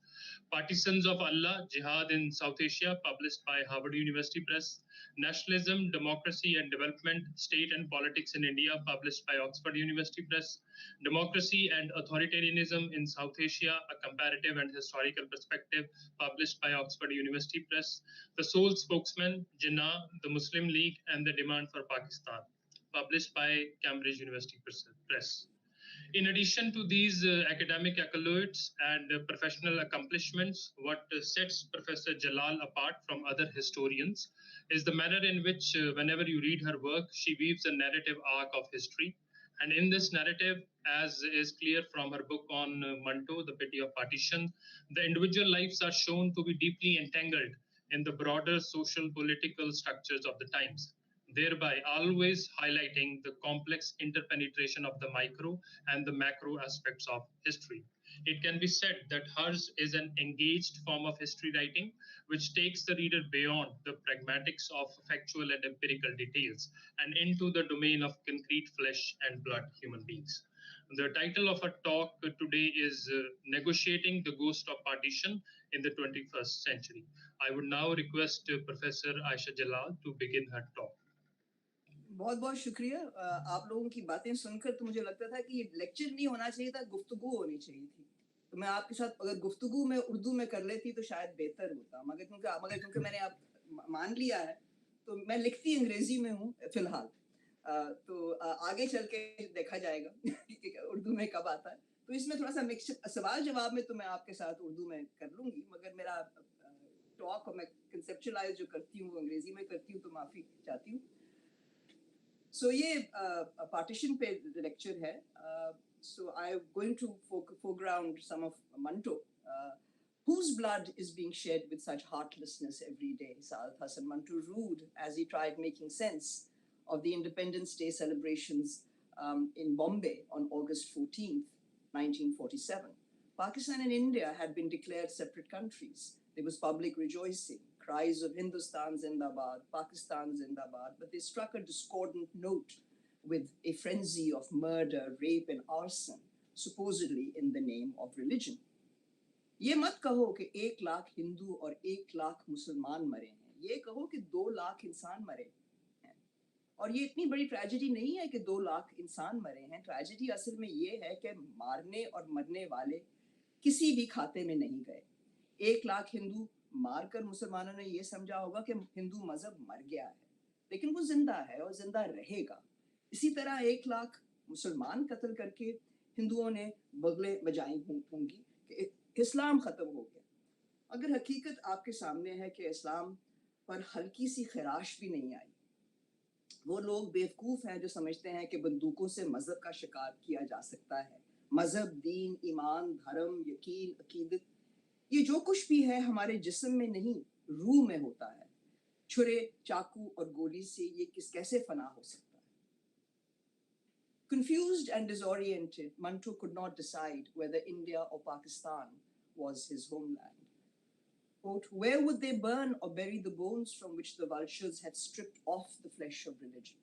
Partisans of Allah, Jihad in South Asia, published by Harvard University Press; Nationalism, Democracy and Development, State and Politics in India, published by Oxford University Press; Democracy and Authoritarianism in South Asia, A Comparative and Historical Perspective, published by Oxford University Press; The Sole Spokesman, Jinnah, the Muslim League and the Demand for Pakistan, published by Cambridge University Press. In addition to these academic accolades and professional accomplishments, what sets Professor Jalal apart from other historians is the manner in which, whenever you read her work, she weaves a narrative arc of history. And in this narrative, as is clear from her book on Manto, The Pity of Partition, the individual lives are shown to be deeply entangled in the broader social political structures of the times, thereby always highlighting the complex interpenetration of the micro and the macro aspects of history. It can be said that hers is an engaged form of history writing, which takes the reader beyond the pragmatics of factual and empirical details and into the domain of concrete flesh and blood human beings. The title of our talk today is Negotiating the Ghost of Partition in the 21st Century. I would now request Professor Aisha Jalal to begin her talk. बहुत बहुत शुक्रिया। आप लोगों की बातें सुनकर तो मुझे लगता था कि ये लेक्चर नहीं होना चाहिए था, गुफ्तगू होनी चाहिए थी। तो मैं आपके साथ अगर गुफ्तगू में उर्दू में कर लेती तो शायद बेहतर होता, मगर क्योंकि मैंने आप मान लिया है तो मैं लिखती अंग्रेजी में हूँ फिलहाल। तो आगे चल के देखा जाएगा कि उर्दू में कब आता है। तो इसमें थोड़ा सा मिक्स सवाल जवाब में तो मैं आपके साथ उर्दू में कर लूंगी, मगर मेरा टॉक मैं कंसेप्चुअलाइज जो करती हूँ अंग्रेजी में करती हूँ, तो माफी चाहती हूँ। So ये partition पे lecture है. So I'm going to foreground some of Manto, whose blood is being shed with such heartlessness every day. Sarathas and Mantra rude as he tried making sense of the Independence Day celebrations in Bombay on August 14th, 1947. Pakistan and India had been declared separate countries. There was public rejoicing, cries of Hindustan Zindabad, Pakistan Zindabad, but they struck a discordant note with a frenzy of murder, rape, and arson, supposedly in the name of religion. ये मत कहो कि 1 लाख हिंदू और 1 लाख मुसलमान मरे हैं, ये कहो कि 2 लाख इंसान मरे हैं। और ये इतनी बड़ी ट्रेजेडी नहीं है कि 2 लाख इंसान मरे हैं। ट्रेजेडी असल में ये है कि मारने और मरने वाले किसी भी खाते में नहीं गए। 1 लाख हिंदू मारकर मुसलमानों ने ये समझा होगा कि हिंदू मजहब मर गया है, लेकिन वो जिंदा है और जिंदा रहेगा। इसी तरह 1 लाख मुसलमान कत्ल करके हिंदुओं ने बगले बजाई होंगी कि इस्लाम खत्म हो गया। अगर हकीकत आपके सामने है कि इस्लाम पर हल्की सी खराश भी नहीं आई। वो लोग बेवकूफ हैं जो समझते हैं कि बंदूकों से मजहब का शिकार किया जा सकता है। मजहब, दीन, ईमान, धर्म, यकीन, अकीदत, ये जो कुछ भी है हमारे जिस्म में नहीं, रूह में होता है। छुरे, चाकू और गोली से ये कैसे फना हो सकता है? Confused and disoriented, Manto could not decide whether India or Pakistan was his homeland. Quote, where would they burn or bury the bones from which the vultures had stripped off the flesh of religion?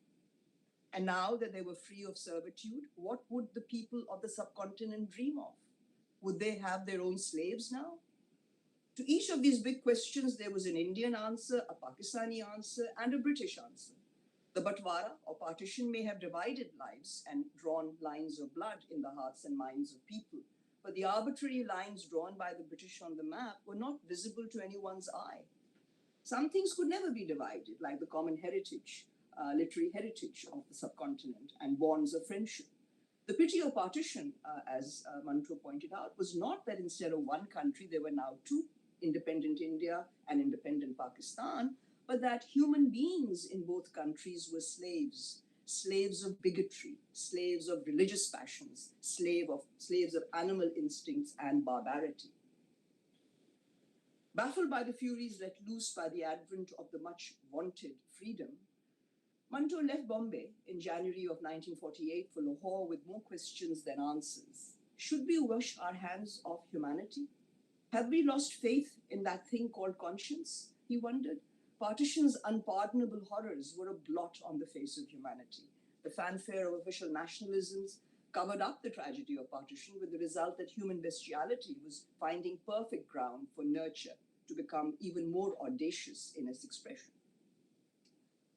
And now that they were free of servitude, what would the people of the subcontinent dream of? Would they have their own slaves now? To each of these big questions, there was an Indian answer, a Pakistani answer, and a British answer. The Batwara or partition may have divided lives and drawn lines of blood in the hearts and minds of people, but the arbitrary lines drawn by the British on the map were not visible to anyone's eye. Some things could never be divided, like the common heritage, literary heritage of the subcontinent and bonds of friendship. The pity of partition, as Manto pointed out, was not that instead of one country, there were now two, independent India and independent Pakistan, but that human beings in both countries were slaves, slaves of bigotry, slaves of religious passions, slaves of animal instincts and barbarity. Baffled by the furies let loose by the advent of the much vaunted freedom, Manto left Bombay in January of 1948 for Lahore with more questions than answers. Should we wash our hands of humanity? Have we lost faith in that thing called conscience? He wondered. Partition's unpardonable horrors were a blot on the face of humanity. The fanfare of official nationalisms covered up the tragedy of partition, with the result that human bestiality was finding perfect ground for nurture to become even more audacious in its expression.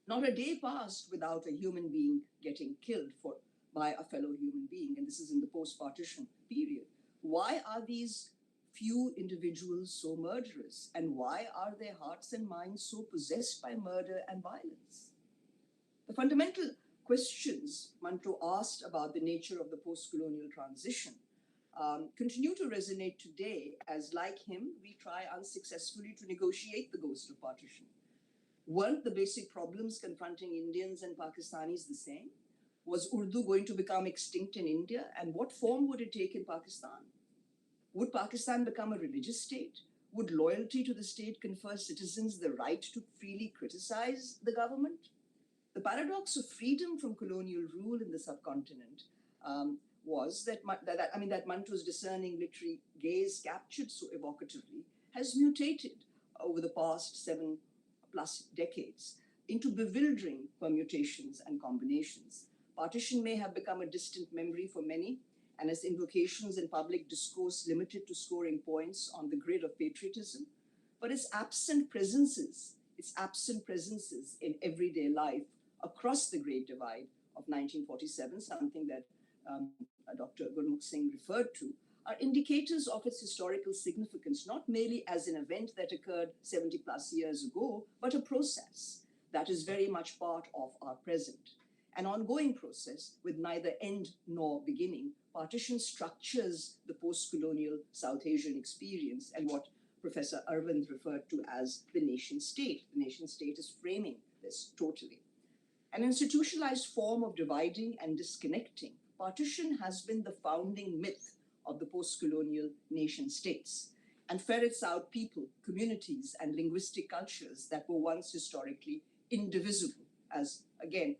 Not a day passed without a human being getting killed by a fellow human being, and this is in the post-partition period. Why are these few individuals so murderous, and why are their hearts and minds so possessed by murder and violence? The fundamental questions Manto asked about the nature of the post-colonial transition continue to resonate today as, like him, we try unsuccessfully to negotiate the ghost of partition. Weren't the basic problems confronting Indians and Pakistanis the same? Was Urdu going to become extinct in India? And what form would it take in Pakistan? Would Pakistan become a religious state? Would loyalty to the state confer citizens the right to freely criticize the government? The paradox of freedom from colonial rule in the subcontinent was that Manto's discerning literary gaze, captured so evocatively, has mutated over the past 7+ decades into bewildering permutations and combinations. Partition may have become a distant memory for many, and its invocations in public discourse limited to scoring points on the grid of patriotism, but its absent presences in everyday life across the Great Divide of 1947, something that Dr. Gurmukh Singh referred to, are indicators of its historical significance, not merely as an event that occurred 70+ years ago, but a process that is very much part of our present. An ongoing process with neither end nor beginning. Partition structures the post-colonial South Asian experience and what Professor Arvind referred to as the nation state. The nation state is framing this totally. An institutionalized form of dividing and disconnecting, partition has been the founding myth of the post-colonial nation states and ferrets out people, communities, and linguistic cultures that were once historically indivisible, as again,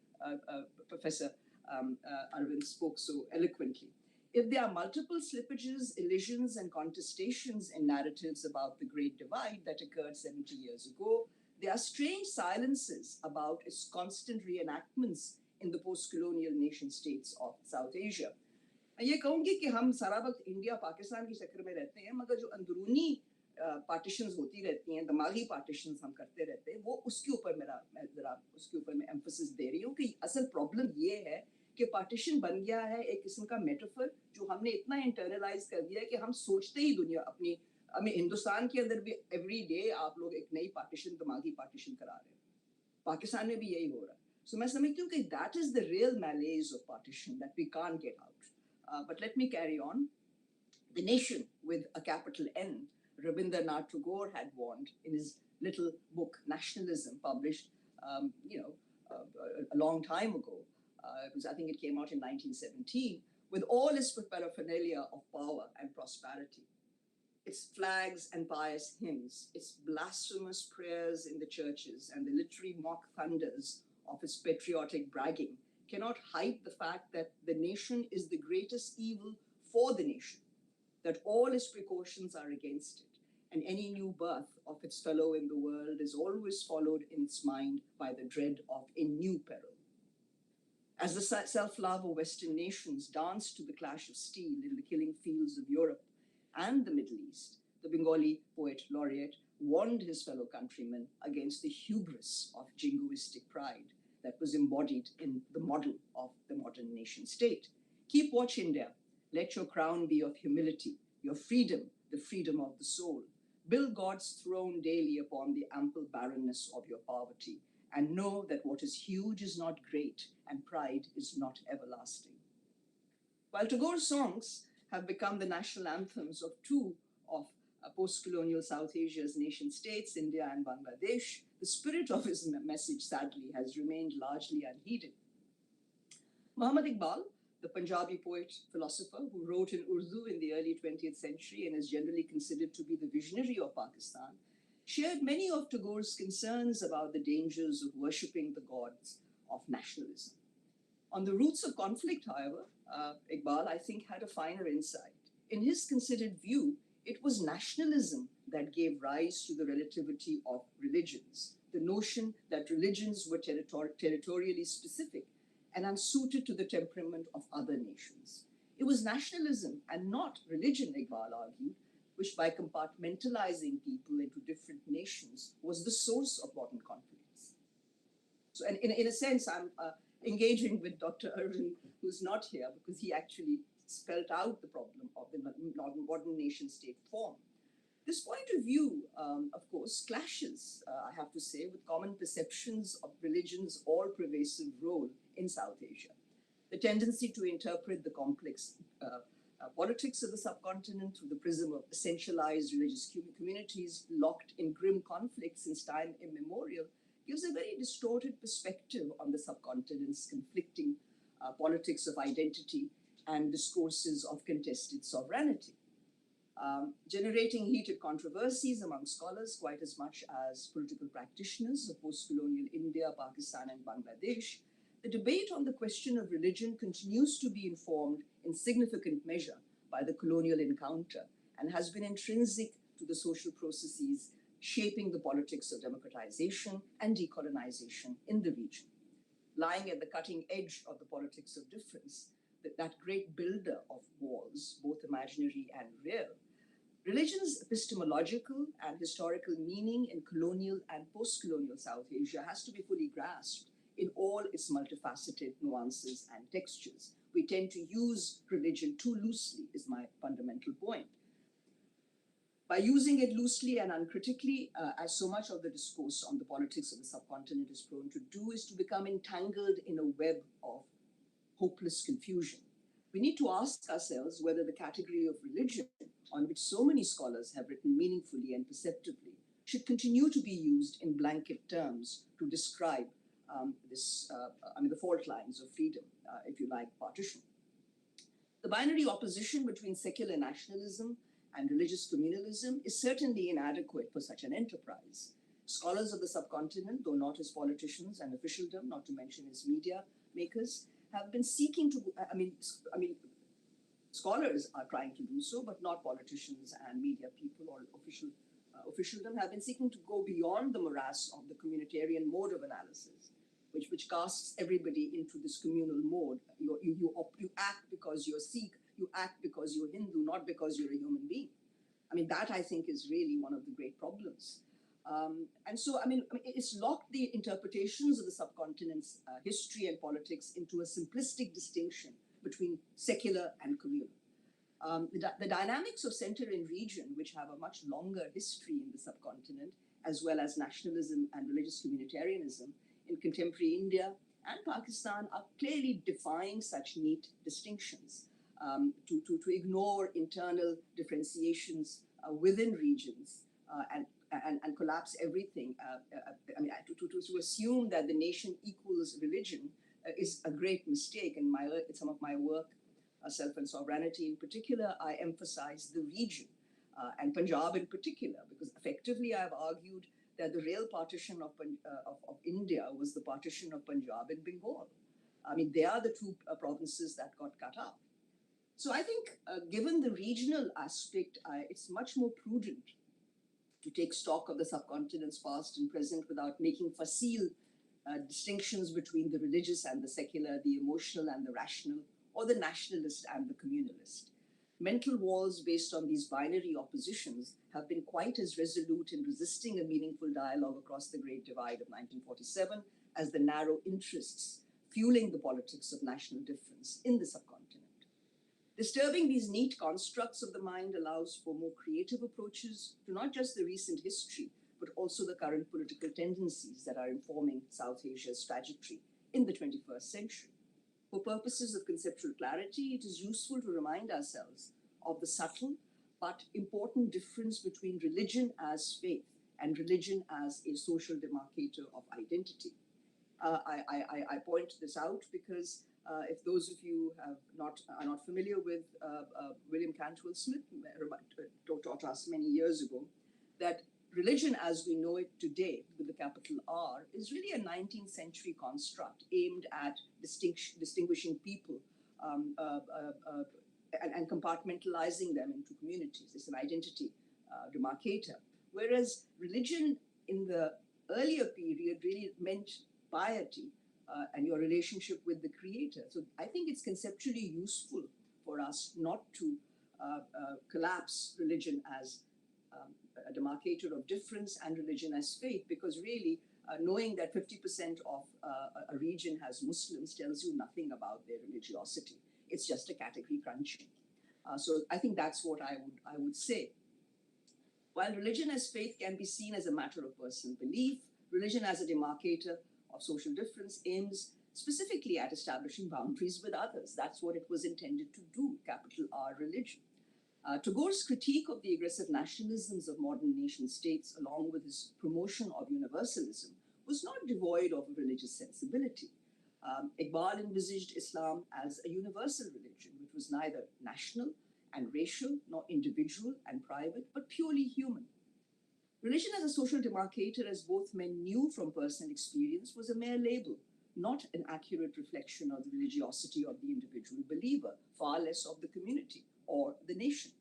Professor Arvind spoke so eloquently. If there are multiple slippages, elisions, and contestations in narratives about the Great Divide that occurred 70 years ago, there are strange silences about its constant reenactments in the post-colonial nation states of South Asia. ये कहूँगी कि हम सारा वक्त India Pakistan के चक्कर में रहते हैं, मगर जो अंदरूनी पार्टीशंस होती रहती हैं, दिमागी पार्टीशंस हम करते रहते हैं, वो उसके ऊपर मैं एम्फसिस दे रही हूँ कि असल प्रॉब्लम ये है कि पार्टीशन बन गया है एक किस्म का मेटाफर जो हमने इतना इंटरनलाइज कर दिया है कि हम सोचते ही दुनिया अपनी हमें हिंदुस्तान के अंदर भी एवरी डे आप लोग एक नई पार्टीशन, दिमागी पार्टीशन करा रहे हैं. पाकिस्तान में भी यही हो रहा है. So मैं समझती हूँ कि that is the real malaise of partition that we can't get out. But let me carry on. The nation with a capital N, Rabindranath Tagore had warned in his little book Nationalism, published a long time ago. I think it came out in 1917, with all its paraphernalia of power and prosperity. Its flags and pious hymns, its blasphemous prayers in the churches, and the literary mock thunders of its patriotic bragging cannot hide the fact that the nation is the greatest evil for the nation, that all its precautions are against it, and any new birth of its fellow in the world is always followed in its mind by the dread of a new peril. As the self-love of Western nations danced to the clash of steel in the killing fields of Europe and the Middle East, the Bengali poet laureate warned his fellow countrymen against the hubris of jingoistic pride. that was embodied in the model of the modern nation state. Keep watch, India. Let your crown be of humility, your freedom, the freedom of the soul. Build God's throne daily upon the ample barrenness of your poverty, and know that what is huge is not great, and pride is not everlasting. While Tagore's songs have become the national anthems of two of post-colonial South Asia's nation states, India and Bangladesh, the spirit of his message, sadly, has remained largely unheeded. Muhammad Iqbal, the Punjabi poet philosopher who wrote in Urdu in the early 20th century and is generally considered to be the visionary of Pakistan, shared many of Tagore's concerns about the dangers of worshipping the gods of nationalism. On the roots of conflict, however, Iqbal, I think, had a finer insight. In his considered view, it was nationalism that gave rise to the relativity of religions, the notion that religions were territorially specific and unsuited to the temperament of other nations. It was nationalism and not religion, Iqbal argued, which by compartmentalizing people into different nations was the source of modern conflicts. So, and in a sense, I'm engaging with Dr. Irwin, who's not here, because he actually spelled out the problem of the modern nation-state form. This point of view, of course, clashes, I have to say, with common perceptions of religion's all-pervasive role in South Asia. The tendency to interpret the complex politics of the subcontinent through the prism of essentialized religious communities locked in grim conflict since time immemorial gives a very distorted perspective on the subcontinent's conflicting politics of identity and discourses of contested sovereignty. Generating heated controversies among scholars quite as much as political practitioners of post-colonial India, Pakistan, and Bangladesh, the debate on the question of religion continues to be informed in significant measure by the colonial encounter and has been intrinsic to the social processes shaping the politics of democratization and decolonization in the region. Lying at the cutting edge of the politics of difference, that great builder of walls, both imaginary and real, religion's epistemological and historical meaning in colonial and post-colonial South Asia has to be fully grasped in all its multifaceted nuances and textures. We tend to use religion too loosely, is my fundamental point. By using it loosely and uncritically, as so much of the discourse on the politics of the subcontinent is prone to do, is to become entangled in a web of hopeless confusion. We need to ask ourselves whether the category of religion, on which so many scholars have written meaningfully and perceptively, should continue to be used in blanket terms to describe the fault lines of freedom, if you like, partition. The binary opposition between secular nationalism and religious communalism is certainly inadequate for such an enterprise. Scholars of the subcontinent, though not as politicians and officialdom, not to mention as media makers, have been seeking to, scholars are trying to do so, but not politicians and media people or officialdom have been seeking to go beyond the morass of the communitarian mode of analysis, which casts everybody into this communal mode. You act because you're Sikh, you act because you're Hindu, not because you're a human being. That I think is really one of the great problems. It's locked the interpretations of the subcontinent's history and politics into a simplistic distinction between secular and communal. The dynamics of center and region, which have a much longer history in the subcontinent, as well as nationalism and religious communitarianism in contemporary India and Pakistan, are clearly defying such neat distinctions. To ignore internal differentiations within regions and collapse everything. To assume that the nation equals religion is a great mistake. In some of my work, Self and Sovereignty in particular, I emphasize the region and Punjab in particular, because effectively I've argued that the real partition of India was the partition of Punjab and Bengal. They are the two provinces that got cut up. So I think, given the regional aspect, it's much more prudent to take stock of the subcontinent's past and present without making facile distinctions between the religious and the secular, the emotional and the rational, or the nationalist and the communalist. Mental walls based on these binary oppositions have been quite as resolute in resisting a meaningful dialogue across the Great Divide of 1947 as the narrow interests fueling the politics of national difference in the subcontinent. Disturbing these neat constructs of the mind allows for more creative approaches to not just the recent history, but also the current political tendencies that are informing South Asia's trajectory in the 21st century. For purposes of conceptual clarity, it is useful to remind ourselves of the subtle but important difference between religion as faith and religion as a social demarcator of identity. I point this out because if those of you are not familiar with William Cantwell Smith, taught us many years ago that religion as we know it today, with the capital R, is really a 19th century construct aimed at distinguishing people and compartmentalizing them into communities. It's an identity demarcator. Whereas religion in the earlier period really meant piety and your relationship with the Creator. So I think it's conceptually useful for us not to collapse religion as a demarcator of difference and religion as faith, because really knowing that 50% of a region has Muslims tells you nothing about their religiosity. It's just a category crunching. So I think that's what I would say. While religion as faith can be seen as a matter of personal belief, religion as a demarcator of social difference aims specifically at establishing boundaries with others. That's what it was intended to do, capital R religion. Tagore's critique of the aggressive nationalisms of modern nation states, along with his promotion of universalism, was not devoid of a religious sensibility. Iqbal envisaged Islam as a universal religion, which was neither national and racial, nor individual and private, but purely human. Religion as a social demarcator, as both men knew from personal experience, was a mere label, not an accurate reflection of the religiosity of the individual believer, far less of the community or the nation.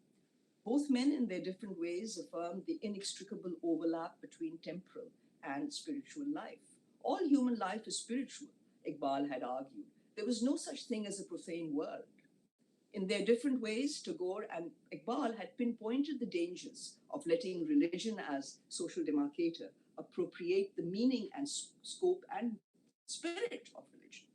Both men, in their different ways, affirmed the inextricable overlap between temporal and spiritual life. All human life is spiritual, Iqbal had argued. There was no such thing as a profane world. In their different ways, Tagore and Iqbal had pinpointed the dangers of letting religion as social demarcator appropriate the meaning and scope and spirit of religion.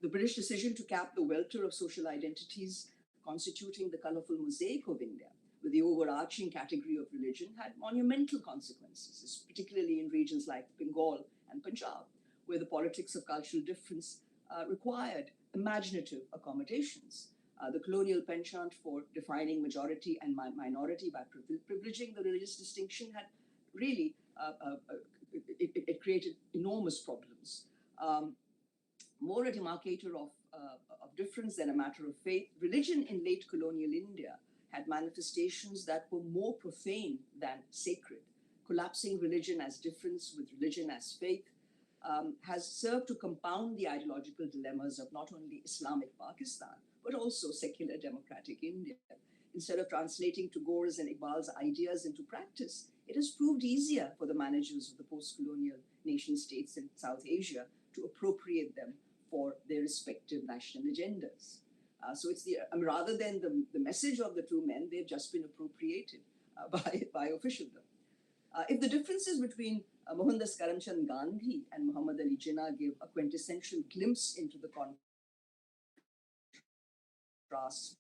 The British decision to cap the welter of social identities constituting the colourful mosaic of India with the overarching category of religion had monumental consequences, particularly in regions like Bengal and Punjab, where the politics of cultural difference required imaginative accommodations. The colonial penchant for defining majority and minority by privileging the religious distinction had really, it created enormous problems. More a demarcator of difference than a matter of faith, religion in late colonial India had manifestations that were more profane than sacred. Collapsing religion as difference with religion as faith has served to compound the ideological dilemmas of not only Islamic Pakistan, but also secular democratic India. Instead of translating Tagore's and Iqbal's ideas into practice, it has proved easier for the managers of the post-colonial nation states in South Asia to appropriate them for their respective national agendas. So it's rather than the message of the two men, they've just been appropriated by officialdom. If the differences between Mohandas Karamchand Gandhi and Muhammad Ali Jinnah give a quintessential glimpse into the contrast,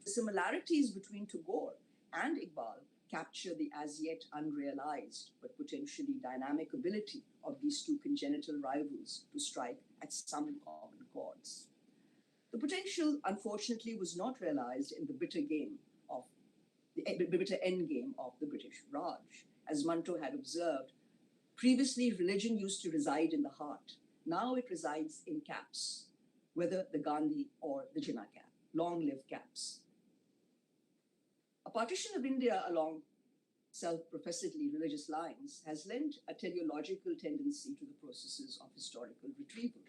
the similarities between Tagore and Iqbal capture the as yet unrealized but potentially dynamic ability of these two congenital rivals to strike at some common chords. The potential, unfortunately, was not realized in the bitter end game of the British Raj. As Manto had observed, previously religion used to reside in the heart. Now it resides in caps, whether the Gandhi or the Jinnah cap. Long live caps. A partition of India along self-professedly religious lines has lent a teleological tendency to the processes of historical retrieval.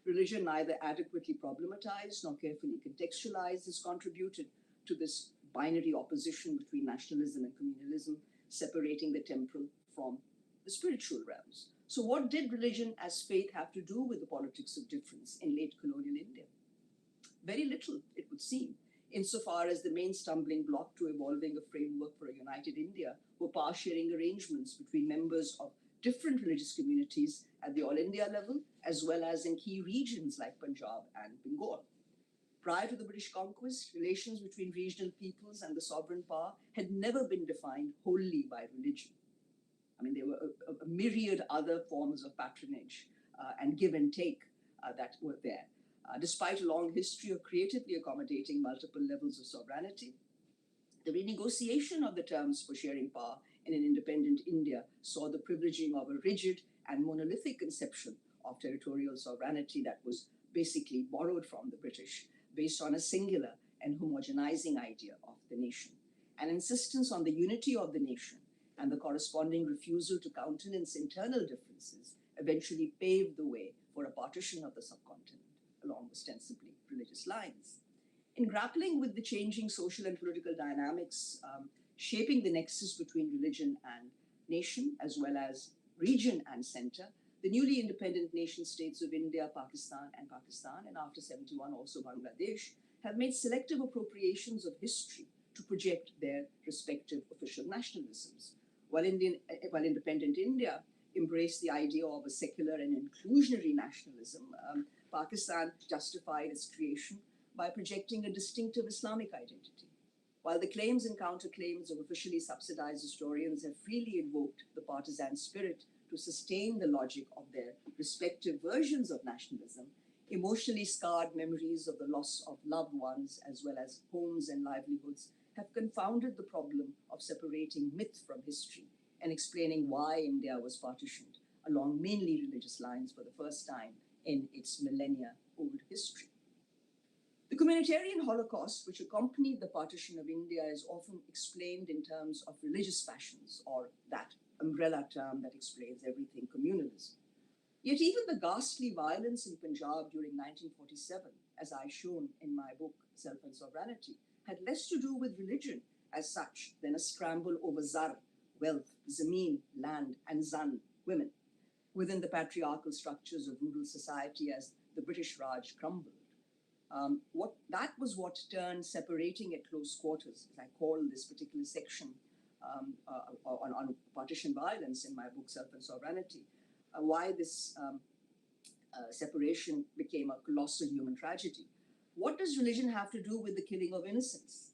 Religion, neither adequately problematized nor carefully contextualized, has contributed to this binary opposition between nationalism and communalism, separating the temporal from the spiritual realms. So what did religion as faith have to do with the politics of difference in late colonial India? Very little, it would seem, insofar as the main stumbling block to evolving a framework for a united India were power-sharing arrangements between members of different religious communities at the All India level, as well as in key regions like Punjab and Bengal. Prior to the British conquest, relations between regional peoples and the sovereign power had never been defined wholly by religion. I mean, there were a myriad other forms of patronage and give and take that were there. Despite a long history of creatively accommodating multiple levels of sovereignty, the renegotiation of the terms for sharing power in an independent India saw the privileging of a rigid and monolithic conception of territorial sovereignty that was basically borrowed from the British, based on a singular and homogenizing idea of the nation. An insistence on the unity of the nation and the corresponding refusal to countenance internal differences eventually paved the way for a partition of the subcontinent along ostensibly religious lines. In grappling with the changing social and political dynamics shaping the nexus between religion and nation, as well as region and center, the newly independent nation states of India, Pakistan, and after 71 also Bangladesh, have made selective appropriations of history to project their respective official nationalisms. While independent India embraced the idea of a secular and inclusionary nationalism, Pakistan justified its creation by projecting a distinctive Islamic identity. While the claims and counterclaims of officially subsidized historians have freely invoked the partisan spirit to sustain the logic of their respective versions of nationalism, emotionally scarred memories of the loss of loved ones as well as homes and livelihoods have confounded the problem of separating myth from history and explaining why India was partitioned along mainly religious lines for the first time in its millennia-old history. The communitarian Holocaust, which accompanied the partition of India, is often explained in terms of religious passions, or that umbrella term that explains everything, communalism. Yet even the ghastly violence in Punjab during 1947, as I shown in my book, Self and Sovereignty, had less to do with religion as such than a scramble over zar, wealth, zameen, land, and zan, women, within the patriarchal structures of rural society as the British Raj crumbled. That was what turned separating at close quarters, as I call this particular section on partition violence in my book, Self and Sovereignty, why this separation became a colossal human tragedy. What does religion have to do with the killing of innocents?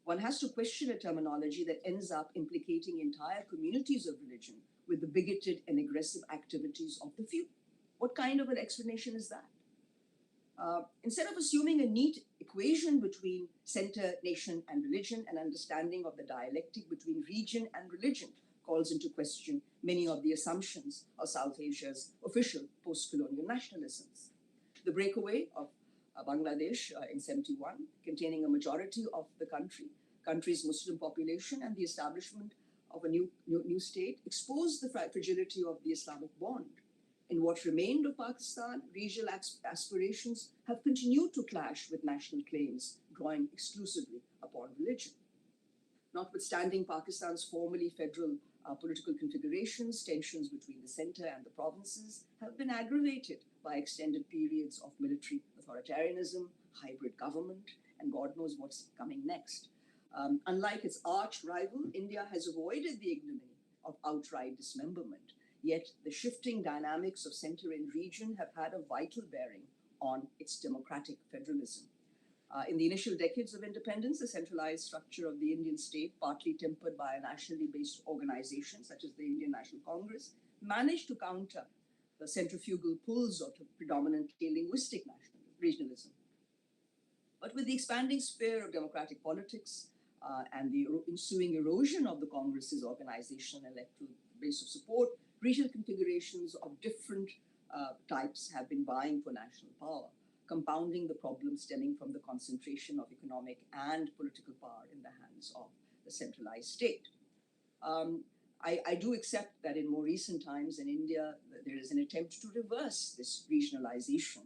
One has to question a terminology that ends up implicating entire communities of religion with the bigoted and aggressive activities of the few. What kind of an explanation is that? Instead of assuming a neat equation between center, nation, and religion, an understanding of the dialectic between region and religion calls into question many of the assumptions of South Asia's official post-colonial nationalisms. The breakaway of Bangladesh in 71, containing a majority of the country's Muslim population, and the establishment of a new state, exposed the fragility of the Islamic bond. In what remained of Pakistan, regional aspirations have continued to clash with national claims, drawing exclusively upon religion. Notwithstanding Pakistan's formally federal political configurations, tensions between the center and the provinces have been aggravated by extended periods of military authoritarianism, hybrid government, and God knows what's coming next. Unlike its arch rival, India has avoided the ignominy of outright dismemberment. Yet the shifting dynamics of center and region have had a vital bearing on its democratic federalism. In the initial decades of independence, the centralized structure of the Indian state, partly tempered by a nationally based organization such as the Indian National Congress, managed to counter the centrifugal pulls of predominantly linguistic regionalism. But with the expanding sphere of democratic politics and the ensuing erosion of the Congress's organizational and electoral base of support, regional configurations of different types have been vying for national power, compounding the problem stemming from the concentration of economic and political power in the hands of the centralized state. I do accept that in more recent times in India, there is an attempt to reverse this regionalization,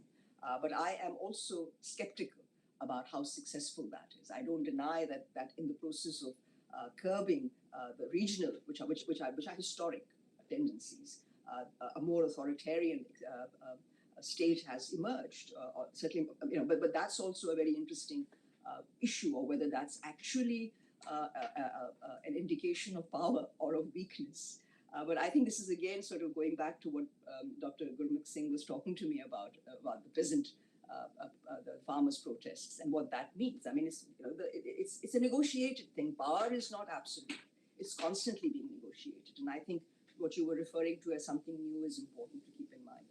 but I am also skeptical about how successful that is. I don't deny that in the process of curbing the regional, which are historic tendencies, a more authoritarian state has emerged. Certainly, but that's also a very interesting issue, or whether that's actually an indication of power or of weakness. But I think this is again sort of going back to what Dr. Gurmukh Singh was talking to me about the present the farmers' protests and what that means. I mean, it's a negotiated thing. Power is not absolute. It's constantly being negotiated. And I think what you were referring to as something new is important to keep in mind.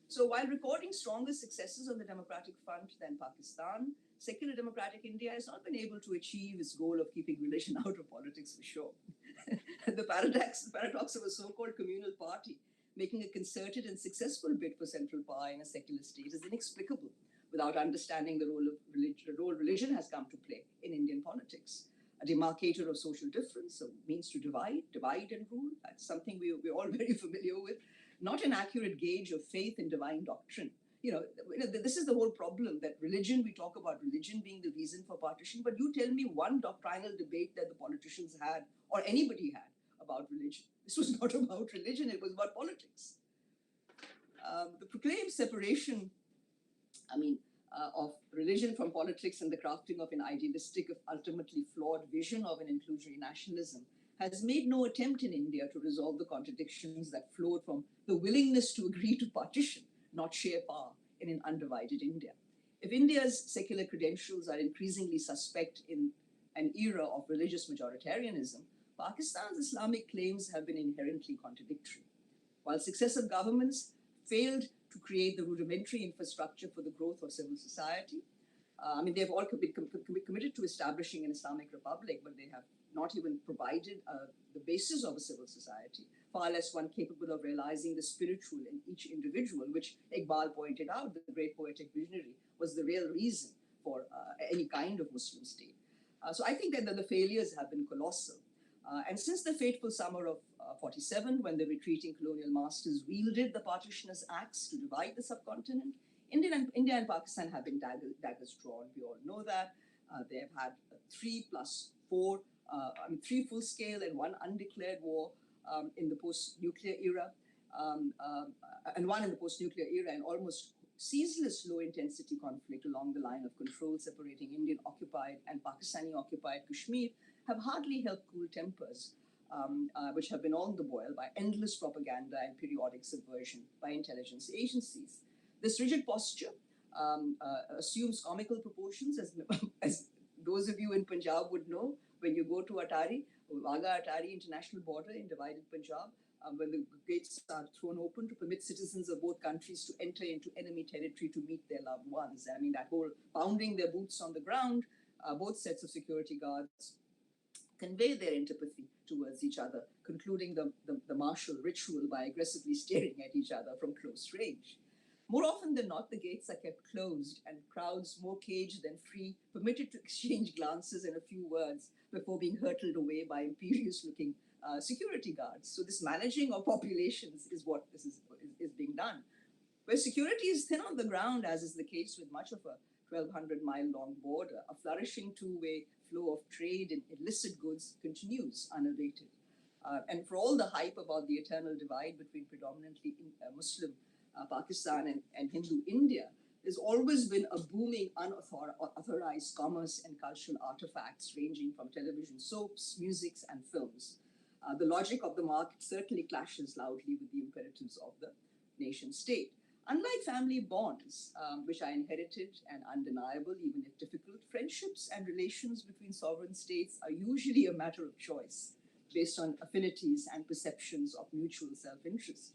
So while recording stronger successes on the democratic front than Pakistan, secular democratic India has not been able to achieve its goal of keeping religion out of politics for sure. The paradox of a so-called communal party making a concerted and successful bid for central power in a secular state is inexplicable without understanding the role religion has come to play in Indian politics. A demarcator of social difference, a means to divide and rule. That's something we're all very familiar with. Not an accurate gauge of faith in divine doctrine. This is the whole problem, that religion, we talk about religion being the reason for partition, but you tell me one doctrinal debate that the politicians had or anybody had about religion. This was not about religion, it was about politics. The proclaimed separation, of religion from politics and the crafting of an idealistic, ultimately flawed vision of an inclusionary nationalism has made no attempt in India to resolve the contradictions that flowed from the willingness to agree to partition, not share power, in an undivided India. If India's secular credentials are increasingly suspect in an era of religious majoritarianism, Pakistan's Islamic claims have been inherently contradictory. While successive governments failed to create the rudimentary infrastructure for the growth of civil society, they've all been committed to establishing an Islamic republic, but they have not even provided the basis of a civil society, far less one capable of realizing the spiritual in each individual, which Iqbal pointed out, the great poetic visionary, was the real reason for any kind of Muslim state. So I think that the failures have been colossal. And since the fateful summer of 47, when the retreating colonial masters wielded the partitioners' axe to divide the subcontinent, India and Pakistan have been daggers drawn. We all know that. They have had 3 full-scale and 1 undeclared war in the post-nuclear era, and 1 in the post-nuclear era, and almost ceaseless low-intensity conflict along the line of control separating Indian-occupied and Pakistani-occupied Kashmir have hardly helped cool tempers, which have been on the boil by endless propaganda and periodic subversion by intelligence agencies. This rigid posture assumes comical proportions, as those of you in Punjab would know, when you go to Wagah Atari International Border in divided Punjab, when the gates are thrown open to permit citizens of both countries to enter into enemy territory to meet their loved ones. I mean, that whole pounding their boots on the ground, both sets of security guards convey their antipathy towards each other, concluding the martial ritual by aggressively staring at each other from close range. More often than not, the gates are kept closed and crowds more caged than free, permitted to exchange glances and a few words before being hurtled away by imperious-looking security guards. So this managing of populations is what this is being done. Where security is thin on the ground, as is the case with much of a 1,200-mile-long border, a flourishing two-way flow of trade in illicit goods continues unabated. And for all the hype about the eternal divide between predominantly Muslim Pakistan and Hindu India, there's always been a booming unauthorized commerce and cultural artifacts ranging from television soaps, musics, and films. The logic of the market certainly clashes loudly with the imperatives of the nation state. Unlike family bonds, which are inherited and undeniable, even if difficult, friendships and relations between sovereign states are usually a matter of choice, based on affinities and perceptions of mutual self-interest.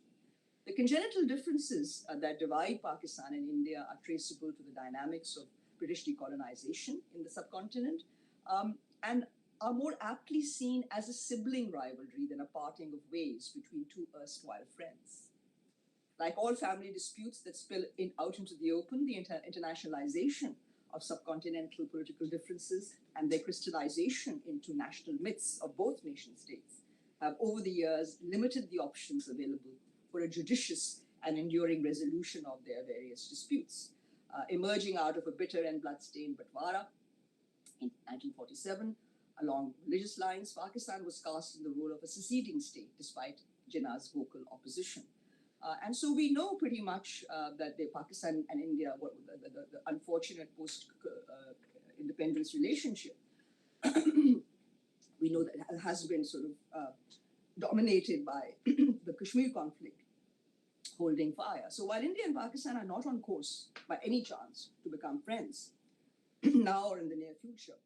The congenital differences that divide Pakistan and India are traceable to the dynamics of British decolonization in the subcontinent, and are more aptly seen as a sibling rivalry than a parting of ways between two erstwhile friends. Like all family disputes that spill out into the open, the internationalization of subcontinental political differences and their crystallization into national myths of both nation states have over the years limited the options available for a judicious and enduring resolution of their various disputes. Emerging out of a bitter and blood-stained Batwara in 1947, along religious lines, Pakistan was cast in the role of a seceding state despite Jinnah's vocal opposition. And so we know pretty much that Pakistan and India, the unfortunate post-independence relationship, we know that it has been sort of dominated by the Kashmir conflict holding fire. So while India and Pakistan are not on course by any chance to become friends now or in the near future,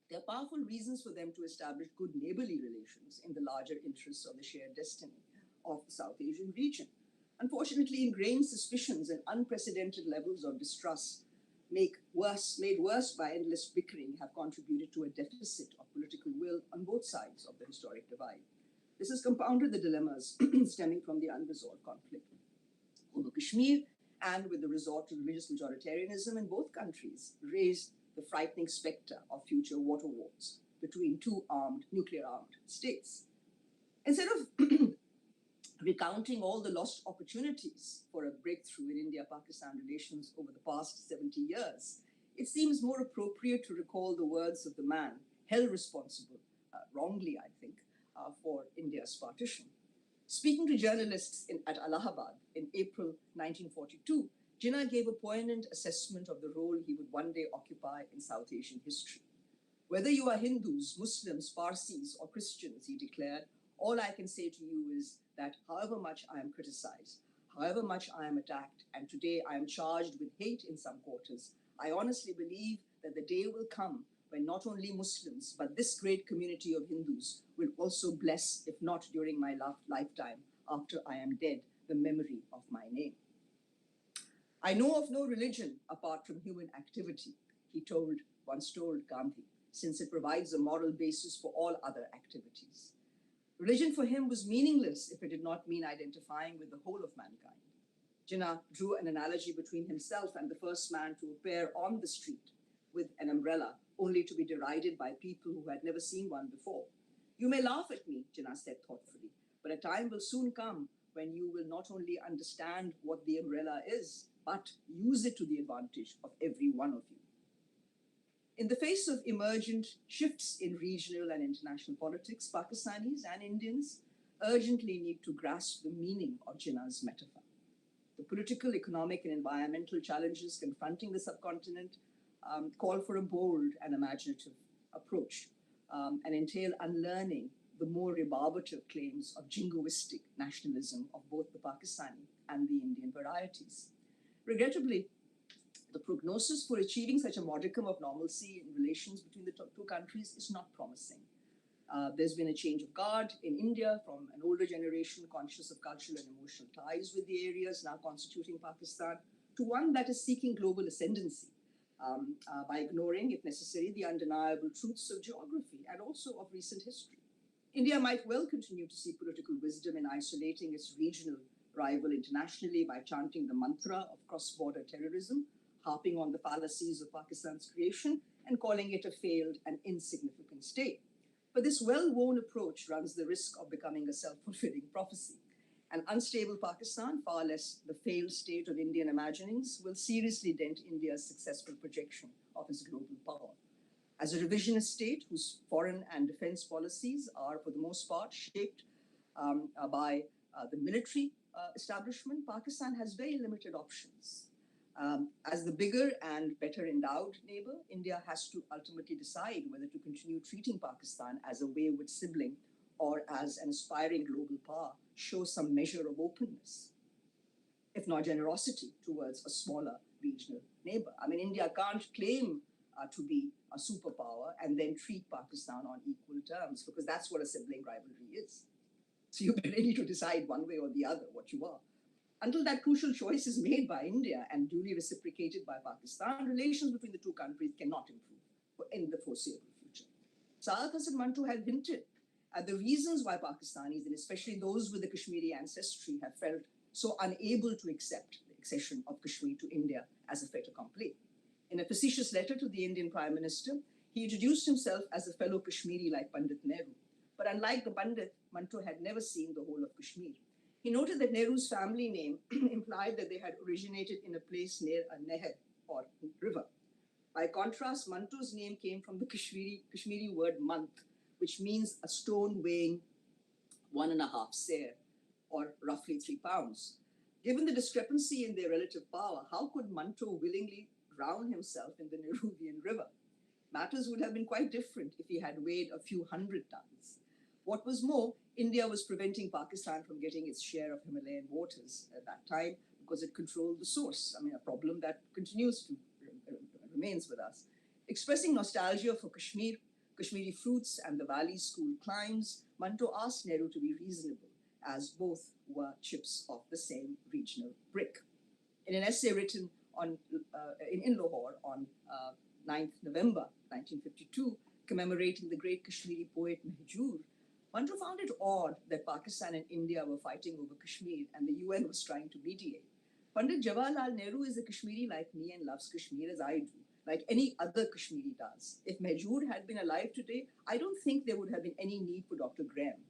there are powerful reasons for them to establish good neighborly relations in the larger interests of the shared destiny of the South Asian region. Unfortunately, ingrained suspicions and unprecedented levels of distrust made worse by endless bickering have contributed to a deficit of political will on both sides of the historic divide. This has compounded the dilemmas stemming from the unresolved conflict over Kashmir, and with the resort to religious majoritarianism in both countries, raised the frightening specter of future water wars between two nuclear-armed states. Instead of recounting all the lost opportunities for a breakthrough in India-Pakistan relations over the past 70 years, it seems more appropriate to recall the words of the man held responsible, wrongly I think, for India's partition. Speaking to journalists at Allahabad in April 1942, Jinnah gave a poignant assessment of the role he would one day occupy in South Asian history. Whether you are Hindus, Muslims, Parsis, or Christians, he declared, all I can say to you is that however much I am criticized, however much I am attacked, and today I am charged with hate in some quarters, I honestly believe that the day will come when not only Muslims, but this great community of Hindus will also bless, if not during my lifetime, after I am dead, the memory of my name. I know of no religion apart from human activity, he once told Gandhi, since it provides a moral basis for all other activities. Religion for him was meaningless if it did not mean identifying with the whole of mankind. Jinnah drew an analogy between himself and the first man to appear on the street with an umbrella, only to be derided by people who had never seen one before. You may laugh at me, Jinnah said thoughtfully, but a time will soon come when you will not only understand what the umbrella is, but use it to the advantage of every one of you. In the face of emergent shifts in regional and international politics, Pakistanis and Indians urgently need to grasp the meaning of Jinnahs Metaphor. The political, economic, and environmental challenges confronting the subcontinent call for a bold and imaginative approach and entail unlearning the more rebarbative claims of jingoistic nationalism of both the Pakistani and the Indian varieties. Regrettably, the prognosis for achieving such a modicum of normalcy in relations between the two countries is not promising. There's been a change of guard in India from an older generation conscious of cultural and emotional ties with the areas now constituting Pakistan to one that is seeking global ascendancy by ignoring, if necessary, the undeniable truths of geography and also of recent history. India might well continue to see political wisdom in isolating its regional rival internationally by chanting the mantra of cross-border terrorism, harping on the fallacies of Pakistan's creation, and calling it a failed and insignificant state. But this well-worn approach runs the risk of becoming a self-fulfilling prophecy. An unstable Pakistan, far less the failed state of Indian imaginings, will seriously dent India's successful projection of its global power. As a revisionist state whose foreign and defense policies are, for the most part, shaped by the military establishment, Pakistan has very limited options. As the bigger and better endowed neighbor, India has to ultimately decide whether to continue treating Pakistan as a wayward sibling or as an aspiring global power, show some measure of openness, if not generosity, towards a smaller regional neighbor. I mean, India can't claim to be a superpower and then treat Pakistan on equal terms, because that's what a sibling rivalry is. So you're ready to decide one way or the other what you are. Until that crucial choice is made by India and duly reciprocated by Pakistan, relations between the two countries cannot improve in the foreseeable future. Sarathas and Mantra had hinted at the reasons why Pakistanis, and especially those with the Kashmiri ancestry, have felt so unable to accept the accession of Kashmir to India as a fait accompli. In a facetious letter to the Indian Prime Minister, he introduced himself as a fellow Kashmiri like Pandit Nehru. But unlike the Pandit, Manto had never seen the whole of Kashmir. He noted that Nehru's family name implied that they had originated in a place near a neher, or river. By contrast, Manto's name came from the Kashmiri word mant, which means a stone weighing 1.5 seer, or roughly 3 pounds. Given the discrepancy in their relative power, how could Manto willingly drown himself in the Nehruvian river? Matters would have been quite different if he had weighed a few hundred tons. What was more, India was preventing Pakistan from getting its share of Himalayan waters at that time because it controlled the source. I mean, a problem that continues to remains with us. Expressing nostalgia for Kashmir, Kashmiri fruits, and the valley's cool climes, Manto asked Nehru to be reasonable, as both were chips of the same regional brick. In an essay written in Lahore on 9th November 1952, commemorating the great Kashmiri poet Mahjoor, Manto found it odd that Pakistan and India were fighting over Kashmir and the UN was trying to mediate. Pandit Jawaharlal Nehru is a Kashmiri like me and loves Kashmir as I do, like any other Kashmiri does. If Mahjoor had been alive today, I don't think there would have been any need for Dr. Graham.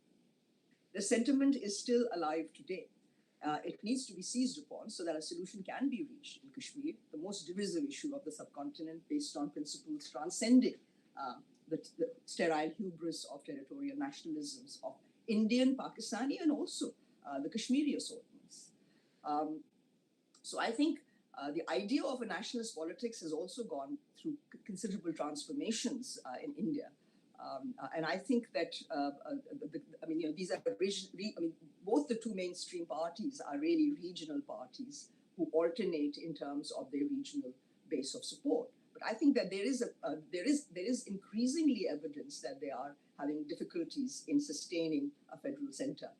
The sentiment is still alive today. It needs to be seized upon so that a solution can be reached in Kashmir, the most divisive issue of the subcontinent, based on principles transcending the sterile hubris of territorial nationalisms of Indian, Pakistani, and also the Kashmiri assortments. So I think the idea of a nationalist politics has also gone through considerable transformations in India. And I think that these are both the two mainstream parties are really regional parties who alternate in terms of their regional base of support. But I think that there is increasingly evidence that they are having difficulties in sustaining a federal center.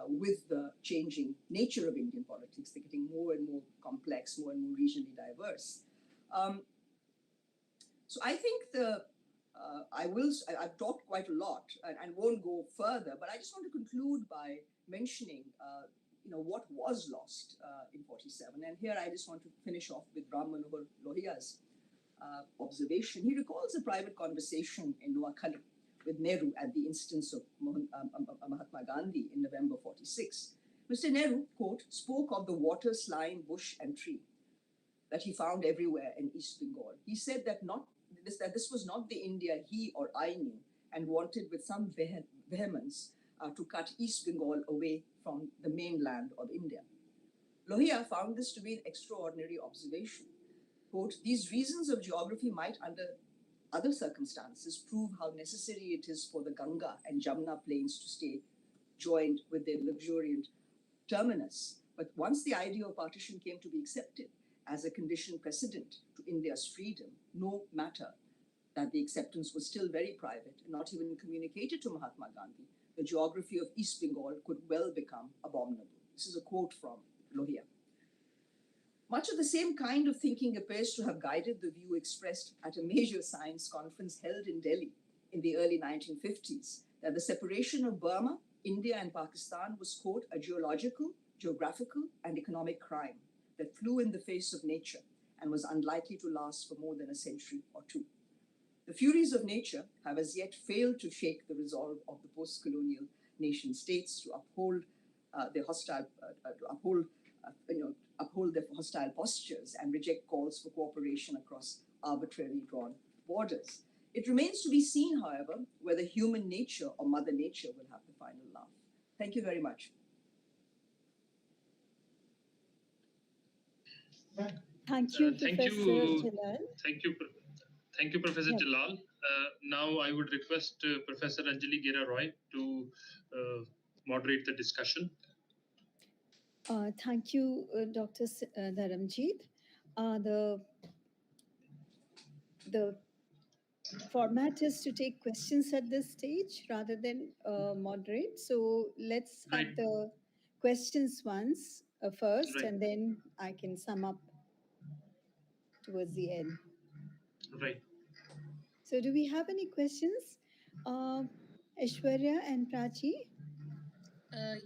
With the changing nature of Indian politics, they're getting more and more complex, more and more regionally diverse. So I think I've talked quite a lot and won't go further, but I just want to conclude by mentioning, what was lost in 47. And here I just want to finish off with Ram Manohar Lohiya's observation. He recalls a private conversation in Noakhali with Nehru at the instance of Mahatma Gandhi in November 46. Mr. Nehru, quote, spoke of the water, slime, bush, and tree that he found everywhere in East Bengal. He said that this was not the India he or I knew, and wanted with some vehemence to cut East Bengal away from the mainland of India. Lohia found this to be an extraordinary observation. Quote, these reasons of geography might, under other circumstances, prove how necessary it is for the Ganga and Jamna plains to stay joined with their luxuriant terminus. But once the idea of partition came to be accepted as a condition precedent to India's freedom, no matter that the acceptance was still very private and not even communicated to Mahatma Gandhi, the geography of East Bengal could well become abominable. This is a quote from Lohia. Much of the same kind of thinking appears to have guided the view expressed at a major science conference held in Delhi in the early 1950s, that the separation of Burma, India, and Pakistan was, quote, a geological, geographical, and economic crime that flew in the face of nature and was unlikely to last for more than a century or two. The furies of nature have as yet failed to shake the resolve of the post-colonial nation states to uphold their hostile postures and reject calls for cooperation across arbitrarily drawn borders. It remains to be seen, however, whether human nature or Mother Nature will have the final laugh. Thank you very much. Thank you, Professor Jalal. Thank you, Professor Jalal. Now I would request Professor Anjali Gera Roy to moderate the discussion. Thank you, Dr. Dharamjit. The format is to take questions at this stage rather than moderate. So let's have the questions once first, and then I can sum up towards the end. Right. So do we have any questions? Aishwarya and Prachi?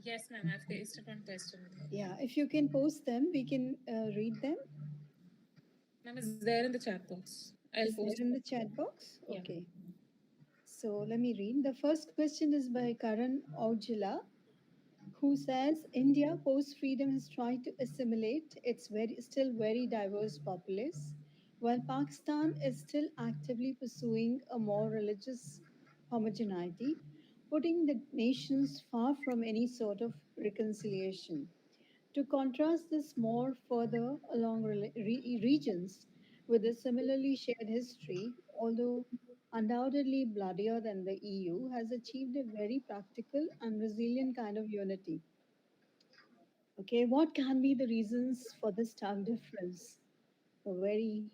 Yes, ma'am. I've placed one question. Yeah, if you can post them, we can read them. Ma'am, is there in the chat box. Is there in the chat box? Yeah. Okay. So let me read. The first question is by Karan Aujla, who says India post-freedom has tried to assimilate its still very diverse populace, while Pakistan is still actively pursuing a more religious homogeneity, putting the nations far from any sort of reconciliation. To contrast this more further along regions with a similarly shared history, although undoubtedly bloodier than the EU, has achieved a very practical and resilient kind of unity. Okay, what can be the reasons for this stark difference? A very,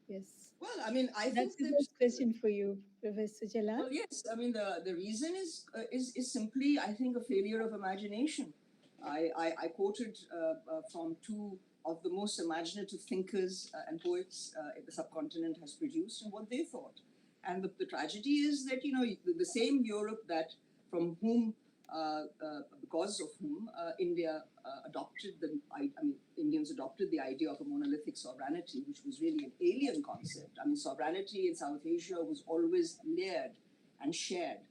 yes. Well, I mean, I That's think the that first question for you, Professor Jalal. well, yes. I mean, the reason is simply, I think, a failure of imagination. I quoted from two of the most imaginative thinkers and poets the subcontinent has produced and what they thought. And the tragedy is that, you know, the same Europe that from whom, because of whom India adopted Indians adopted the idea of a monolithic sovereignty, which was really an alien concept. I mean, sovereignty in South Asia was always layered and shared,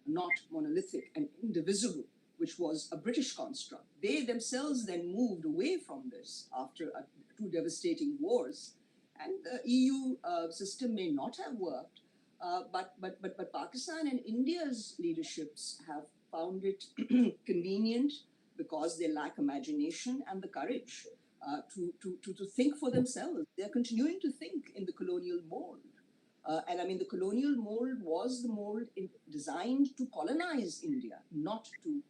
not monolithic and indivisible, which was a British construct. They themselves then moved away from this after two devastating wars. And the EU system may not have worked, but Pakistan and India's leaderships have found it convenient because they lack imagination and the courage to think for themselves. They're continuing to think in the colonial mold. And I mean, the colonial mold was the mold designed to colonize India, not to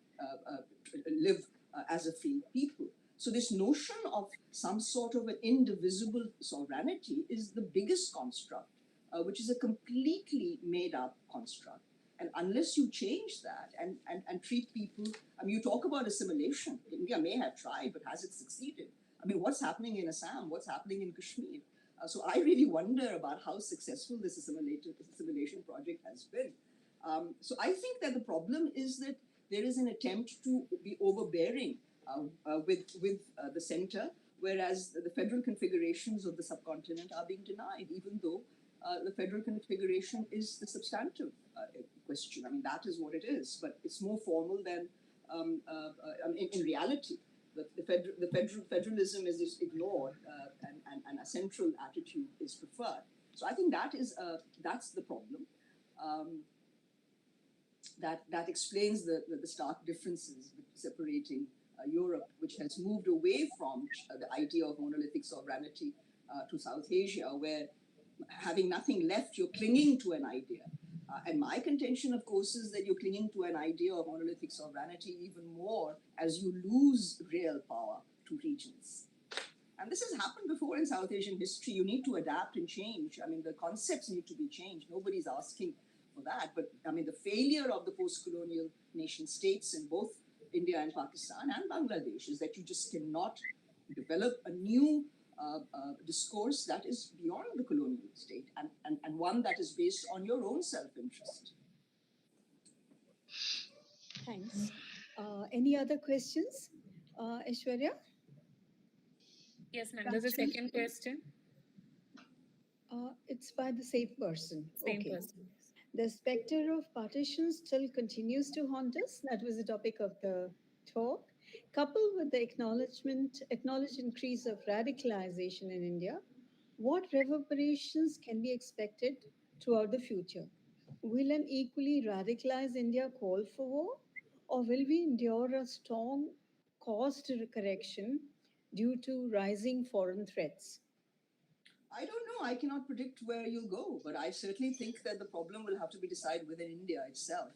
live as a free people. So, this notion of some sort of an indivisible sovereignty is the biggest construct, which is a completely made up construct. And unless you change that and treat people, I mean, you talk about assimilation. India may have tried, but has it succeeded? I mean, what's happening in Assam? What's happening in Kashmir? So I really wonder about how successful this assimilation project has been. So I think that the problem is that there is an attempt to be overbearing with the center, whereas the federal configurations of the subcontinent are being denied, even though the federal configuration is the substantive question. I mean, that is what it is, but it's more formal than in reality. Federalism is just ignored, and a central attitude is preferred. So I think that's the problem. That explains the stark differences separating Europe, which has moved away from the idea of monolithic sovereignty to South Asia, where having nothing left, you're clinging to an idea. And my contention, of course, is that you're clinging to an idea of monolithic sovereignty even more as you lose real power to regions. And this has happened before in South Asian history. You need to adapt and change. I mean, the concepts need to be changed. Nobody's asking for that. But I mean, the failure of the post-colonial nation states in both India and Pakistan and Bangladesh is that you just cannot develop a new discourse that is beyond the colonial state and one that is based on your own self-interest. Thanks. Any other questions, Aishwarya? Yes, ma'am. There's a second question. It's by the same person. Same Okay. person. The specter of partition still continues to haunt us. That was the topic of the talk. Coupled with the acknowledged increase of radicalization in India, what reverberations can be expected throughout the future? Will an equally radicalized India call for war, or will we endure a strong cost correction due to rising foreign threats? I don't know. I cannot predict where you'll go, but I certainly think that the problem will have to be decided within India itself.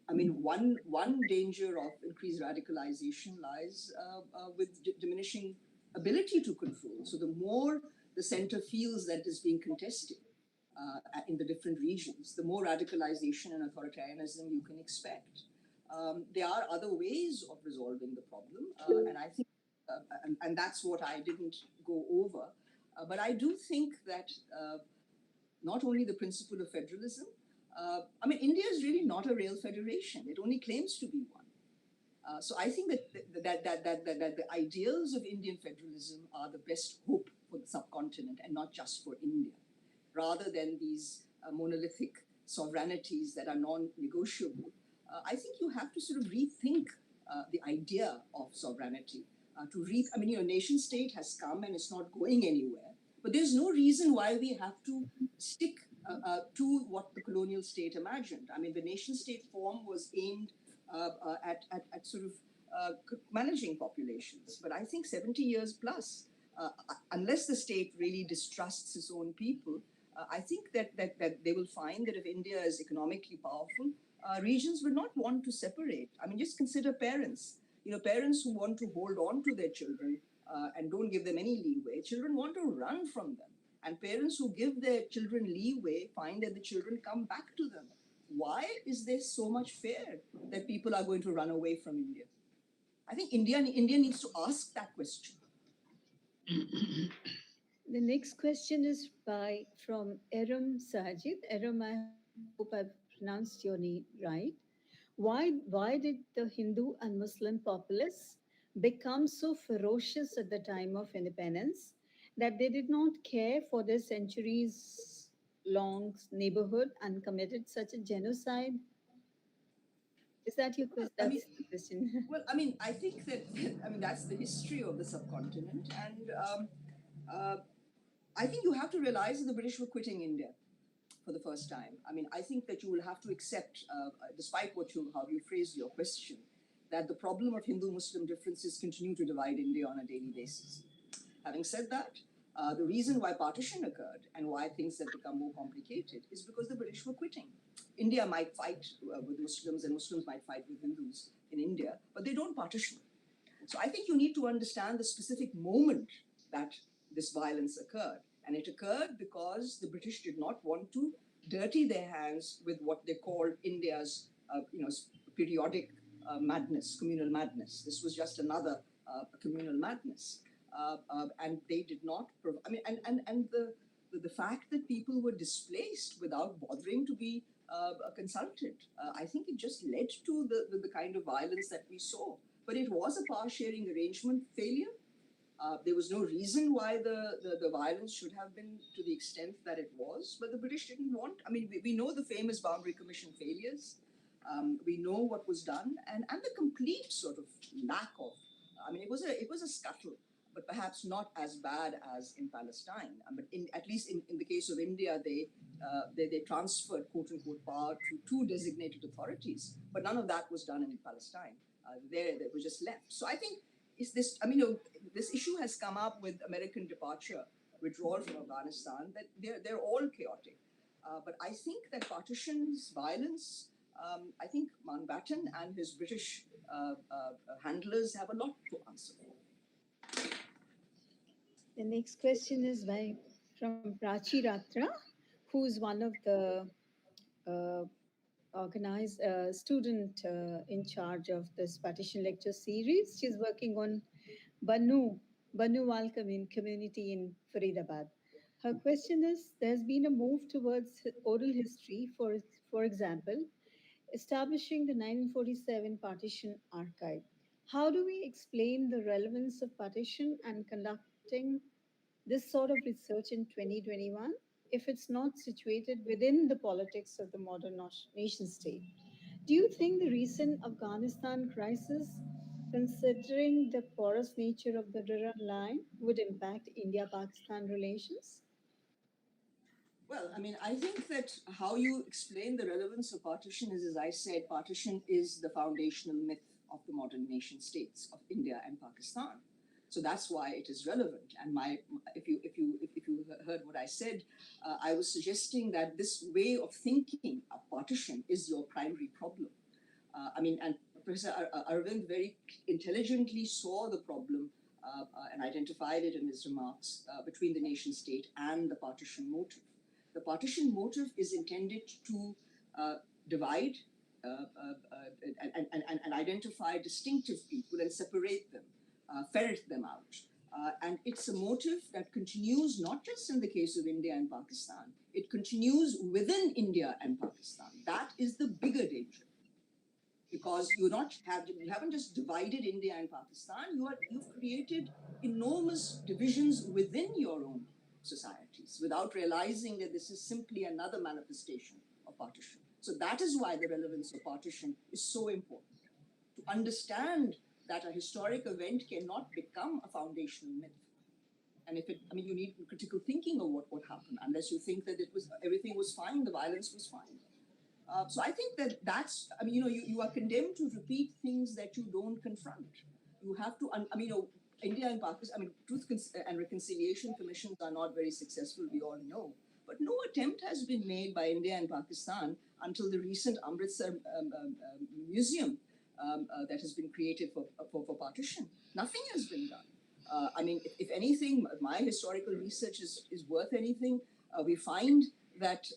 I mean, one danger of increased radicalization lies with diminishing ability to control. So the more the center feels that it is being contested in the different regions, the more radicalization and authoritarianism you can expect. There are other ways of resolving the problem, and I think, and that's what I didn't go over. But I do think that not only the principle of federalism. I mean, India is really not a real federation; it only claims to be one. So I think that the ideals of Indian federalism are the best hope for the subcontinent and not just for India, rather than these monolithic sovereignties that are non-negotiable. I think you have to sort of rethink the idea of sovereignty. I mean, nation state has come and it's not going anywhere. But there's no reason why we have to stick to what the colonial state imagined. I mean, the nation state form was aimed at sort of managing populations. But I think 70 years plus, unless the state really distrusts its own people, I think that they will find that if India is economically powerful, regions will not want to separate. I mean, just consider parents. Parents who want to hold on to their children and don't give them any leeway. Children want to run from them. And parents who give their children leeway find that the children come back to them. Why is there so much fear that people are going to run away from India? I think India needs to ask that question. The next question is from Eram Sajid. Eram, I hope I've pronounced your name right. Why did the Hindu and Muslim populace become so ferocious at the time of independence that they did not care for their centuries long neighborhood and committed such a genocide? Is that your question? That's the question. Well, I think that that's the history of the subcontinent, and I think you have to realize that the British were quitting India for the first time. I think that you will have to accept, despite how you phrase your question, that the problem of Hindu-Muslim differences continue to divide India on a daily basis. Having said that, the reason why partition occurred and why things have become more complicated is because the British were quitting. India might fight with Muslims and Muslims might fight with Hindus in India, but they don't partition. So I think you need to understand the specific moment that this violence occurred. And it occurred because the British did not want to dirty their hands with what they called India's periodic madness, communal madness. This was just another communal madness. And they did not, the fact that people were displaced without bothering to be consulted, I think it just led to the kind of violence that we saw. But it was a power sharing arrangement failure. There was no reason why the violence should have been to the extent that it was, but the British didn't want. We know the famous Boundary Commission failures. We know what was done, and the complete sort of lack of. It was a scuttle, but perhaps not as bad as in Palestine. But at least in the case of India, they transferred quote unquote power to two designated authorities, but none of that was done in Palestine. They were just left. So I think. This issue has come up with American departure, withdrawal from Afghanistan, that they're all chaotic. But I think that partition's violence, I think Mountbatten and his British handlers have a lot to answer for. The next question is from Prachi Ratra, who's one of the organized student in charge of this partition lecture series. She's working on Banuwal community in Faridabad. Her question is, there's been a move towards oral history, for example, establishing the 1947 partition archive. How do we explain the relevance of partition and conducting this sort of research in 2021 if it's not situated within the politics of the modern nation state? Do you think the recent Afghanistan crisis, considering the porous nature of the Durrand line, would impact India-Pakistan relations? Well, I think that how you explain the relevance of partition is, as I said, partition is the foundational myth of the modern nation states of India and Pakistan. So that's why it is relevant. And if you heard what I said, I was suggesting that this way of thinking of partition is your primary problem. And Professor Arvind very intelligently saw the problem and identified it in his remarks between the nation state and the partition motive. The partition motive is intended to divide and identify distinctive people and separate them, ferret them out. And it's a motive that continues not just in the case of India and Pakistan, it continues within India and Pakistan. That is the bigger danger. Because you haven't just divided India and Pakistan, you've created enormous divisions within your own societies without realizing that this is simply another manifestation of partition. So that is why the relevance of partition is so important. To understand that a historic event cannot become a foundational myth. And you need critical thinking of what happened, unless you think that everything was fine, the violence was fine. So I think that's, you are condemned to repeat things that you don't confront. You have to, India and Pakistan, Truth and Reconciliation Commissions are not very successful, we all know. But no attempt has been made by India and Pakistan until the recent Amritsar museum that has been created for partition. Nothing has been done. I mean, if anything, my historical research is worth anything. We find that,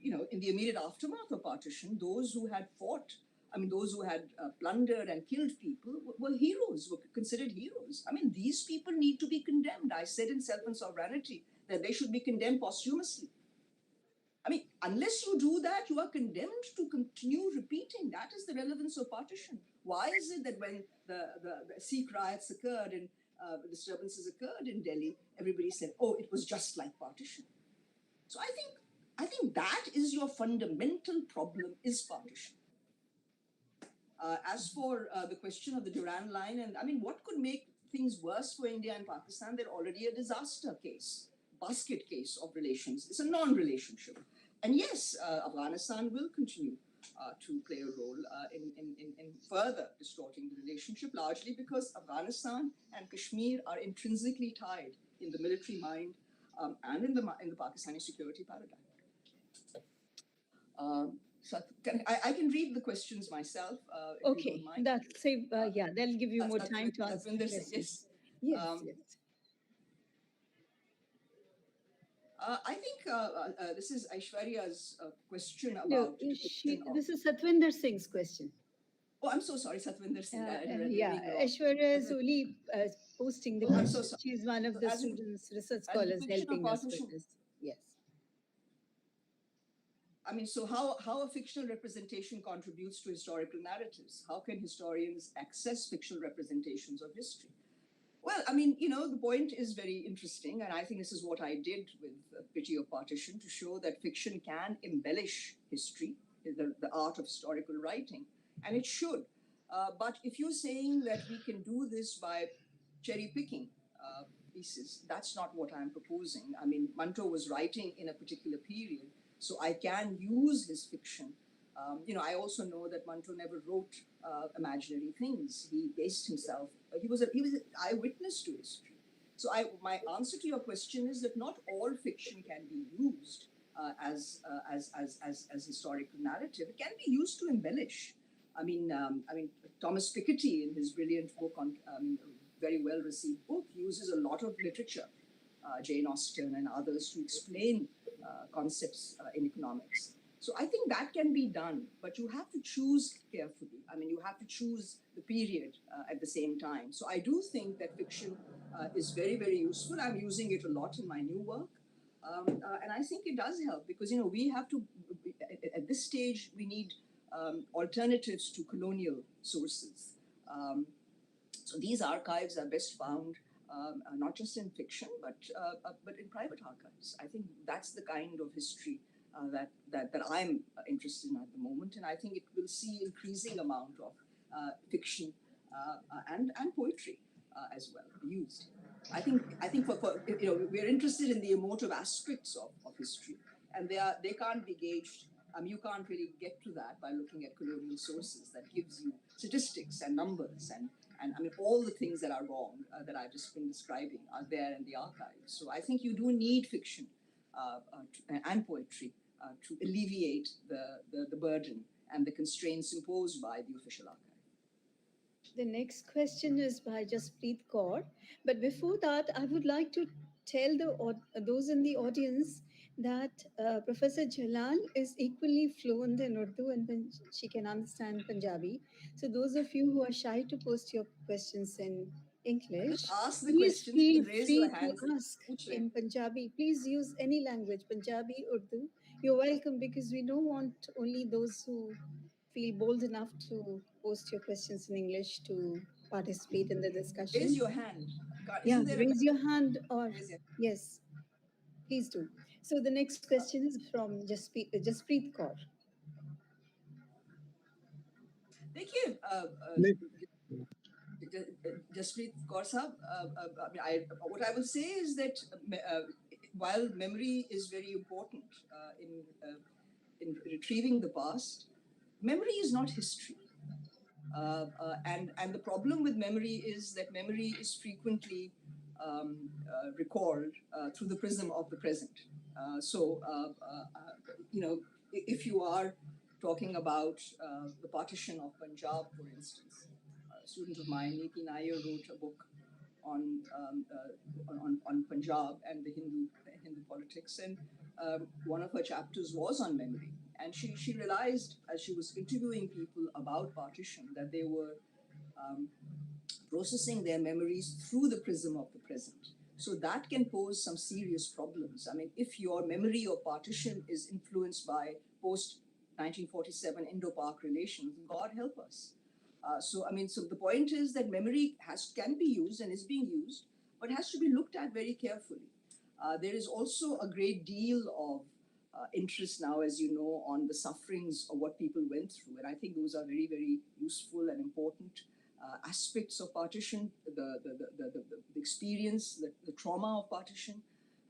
in the immediate aftermath of partition, those who had fought, those who had plundered and killed people were heroes, were considered heroes. I mean, these people need to be condemned. I said in Self and Sovereignty that they should be condemned posthumously. I mean, unless you do that, you are condemned to continue repeating. That is the relevance of partition. Why is it that when the Sikh riots occurred and disturbances occurred in Delhi, everybody said, oh, it was just like partition? So I think that is your fundamental problem, is partition. As for the question of the Durand line, and I mean, what could make things worse for India and Pakistan? They're already a disaster case, basket case of relations. It's a non-relationship. And yes, Afghanistan will continue to play a role in further distorting the relationship, largely because Afghanistan and Kashmir are intrinsically tied in the military mind and in the Pakistani security paradigm. So I can read the questions myself. Okay, that's they'll give you more time to answer. Yes. Yes. I think this is Aishwarya's question about. No, this is Satwinder Singh's question. Oh, I'm so sorry, Satwinder Singh. Aishwarya is only posting the question. So she's one of the students, research scholars helping us with this. Yes. I mean, so how a fictional representation contributes to historical narratives? How can historians access fictional representations of history? Well, I mean, the point is very interesting, and I think this is what I did with Pity of Partition, to show that fiction can embellish history, the art of historical writing, and it should. But if you're saying that we can do this by cherry picking pieces, that's not what I'm proposing. I mean, Manto was writing in a particular period, so I can use his fiction. I also know that Manto never wrote imaginary things. He based himself. He was an eyewitness to history. So my answer to your question is that not all fiction can be used as historical narrative. It can be used to embellish. I mean, Thomas Piketty, in his brilliant book on very well received book, uses a lot of literature, Jane Austen and others, to explain concepts in economics. So I think that can be done, but you have to choose carefully. I mean, you have to choose the period at the same time. So I do think that fiction is very, very useful. I'm using it a lot in my new work. And I think it does help because, we have to, at this stage, we need alternatives to colonial sources. So these archives are best found not just in fiction, but in private archives. I think that's the kind of history that I'm interested in at the moment, and I think it will see increasing amount of fiction and poetry as well used. I think for we're interested in the emotive aspects of history, and they can't be gauged. You can't really get to that by looking at colonial sources that gives you statistics and numbers and I mean all the things that are wrong that I've just been describing are there in the archives. So I think you do need fiction and poetry to alleviate the burden and the constraints imposed by the official archive. The next question is by Jaspreet Kaur. But before that, I would like to tell those in the audience that Professor Jalal is equally fluent in Urdu and she can understand Punjabi. So those of you who are shy to post your questions in English, ask the please questions, feel raise free your to hands ask in Punjabi. Please use any language, Punjabi, Urdu. You're welcome because we don't want only those who feel bold enough to post your questions in English to participate in the discussion. Raise your hand. Raise your hand or yes, please do. So the next question is from Jaspreet Kaur. Thank you. Jaspreet Kaur Sahab, what I will say is that while memory is very important in retrieving the past, memory is not history. And the problem with memory is that memory is frequently recalled through the prism of the present. If you are talking about the partition of Punjab, for instance, a student of mine, Neeti Nair, wrote a book on Punjab and the Hindu politics, and one of her chapters was on memory. And she realized, as she was interviewing people about partition, that they were processing their memories through the prism of the present. So that can pose some serious problems. I mean, if your memory of partition is influenced by post-1947 Indo-Pak relations, God help us. So the point is that memory can be used and is being used, but has to be looked at very carefully. There is also a great deal of interest now, as you know, on the sufferings of what people went through. And I think those are very, very useful and important aspects of partition. The experience, the trauma of partition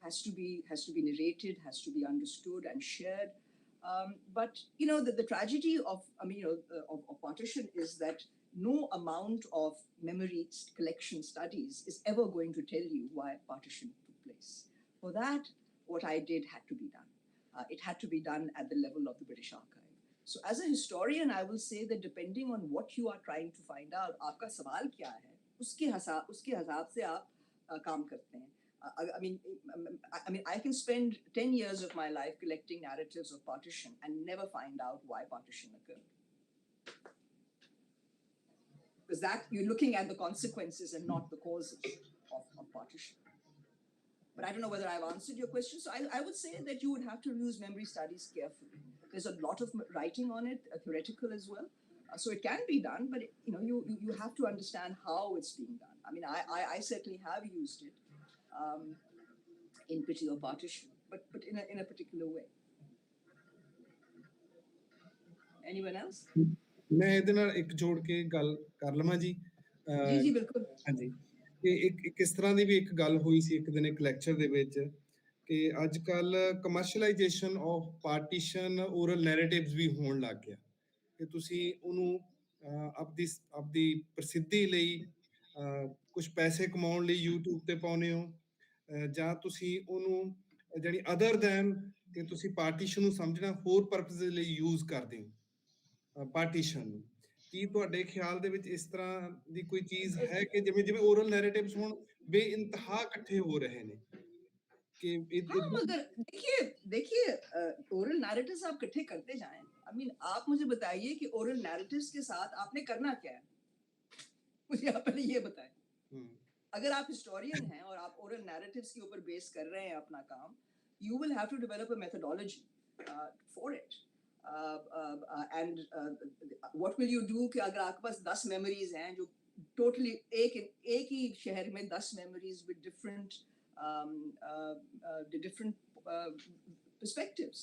has to be narrated, has to be understood and shared. But the tragedy of partition is that no amount of memory collection studies is ever going to tell you why partition took place. For that, what I did had to be done. It had to be done at the level of the British Archive. So as a historian, I will say that depending on what you are trying to find out, आपका सवाल क्या है, उसके हिसाब से आप काम करते हैं. I can spend 10 years of my life collecting narratives of partition and never find out why partition occurred. Because that you're looking at the consequences and not the causes of partition. But I don't know whether I've answered your question. So I would say that you would have to use memory studies carefully. There's a lot of writing on it, theoretical as well. So it can be done, but you have to understand how it's being done. I mean, I certainly have used it in particular partition, but in a particular way. Anyone else? मैं ਇਹਦੇ ਨਾਲ ਇੱਕ ਜੋੜ ਕੇ ਗੱਲ ਕਰ ਲਵਾਂ ਜੀ ਜੀ ਬਿਲਕੁਲ ਹਾਂਜੀ ਕਿ ਇੱਕ ਇਸ ਤਰ੍ਹਾਂ ਦੀ ਵੀ ਇੱਕ ਗੱਲ ਹੋਈ ਸੀ ਇੱਕ ਦਿਨ ਇੱਕ ਲੈਕਚਰ ਦੇ ਵਿੱਚ ਕਿ ਅੱਜ ਕੱਲ ਕਮਰਸ਼ੀਅਲਾਈਜੇਸ਼ਨ ਆਫ ਪਾਰਟੀਸ਼ਨ ਓਰਲ ਨੈਰੇਟਿਵਸ ਵੀ ਹੋਣ ਲੱਗ ਗਿਆ ਕਿ ਤੁਸੀਂ ਉਹਨੂੰ ਆਪਦੀ ਪ੍ਰਸਿੱਧੀ ਲਈ ਕੁਝ ਪੈਸੇ ਕਮਾਉਣ ਲਈ YouTube ਤੇ ਪਾਉਂਦੇ ਹੋ ਜਾਂ ਤੁਸੀਂ ਉਹਨੂੰ ਜਿਹੜੀ ਅਦਰ ਦੈਨ ਕਿ ਤੁਸੀਂ ਪਾਰਟੀਸ਼ਨ ਨੂੰ ਸਮਝਣਾ ਹੋਰ ਪਰਪਸ ਲਈ ਯੂਜ਼ ਕਰਦੇ ਹੋ ਪਾਰਟੀਸ਼ਨ ਨੂੰ ਕੀ ਤੁਹਾਡੇ ਖਿਆਲ ਦੇ ਵਿੱਚ ਇਸ ਤਰ੍ਹਾਂ ਦੀ ਕੋਈ ਚੀਜ਼ ਹੈ ਕਿ ਜਿਵੇਂ ਓਰਲ ਨੈਰੇਟਿਵਸ ਹੁਣ ਬੇਇੰਤਹਾ ਇਕੱਠੇ ਹੋ ਰਹੇ ਨੇ कि मगर देखिए ओरल नैरेटिव्स आप इकट्ठे करते जाएं. I mean, आप मुझे बताइए कि ओरल नैरेटिव्स के साथ आपने करना क्या है, मुझे आप पहले ये बताएं. अगर आप हिस्टोरियन हैं और आप ओरल नैरेटिव्स के ऊपर बेस कर रहे हैं अपना काम, you will have to develop a methodology for it. And what will you do कि अगर आपके पास 10 memories हैं जो totally एक ही शहर में 10 memories with different different perspectives.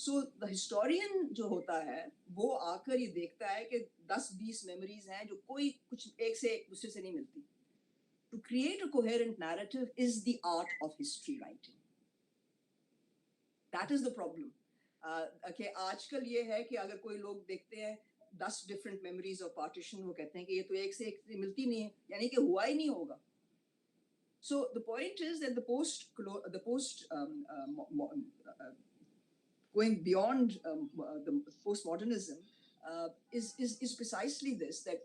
So the historian जो होता है वो आकर ये देखता है कि 10-20 memories हैं जो कोई कुछ एक से दूसरे से नहीं मिलती. To create a coherent narrative is the art of history writing. That is the problem. कि आजकल ये है कि अगर कोई लोग देखते हैं 10 different memories of partition, वो कहते हैं कि ये तो एक से मिलती नहीं है, यानी कि हुआ ही नहीं होगा. So the point is that going beyond the postmodernism is precisely this, that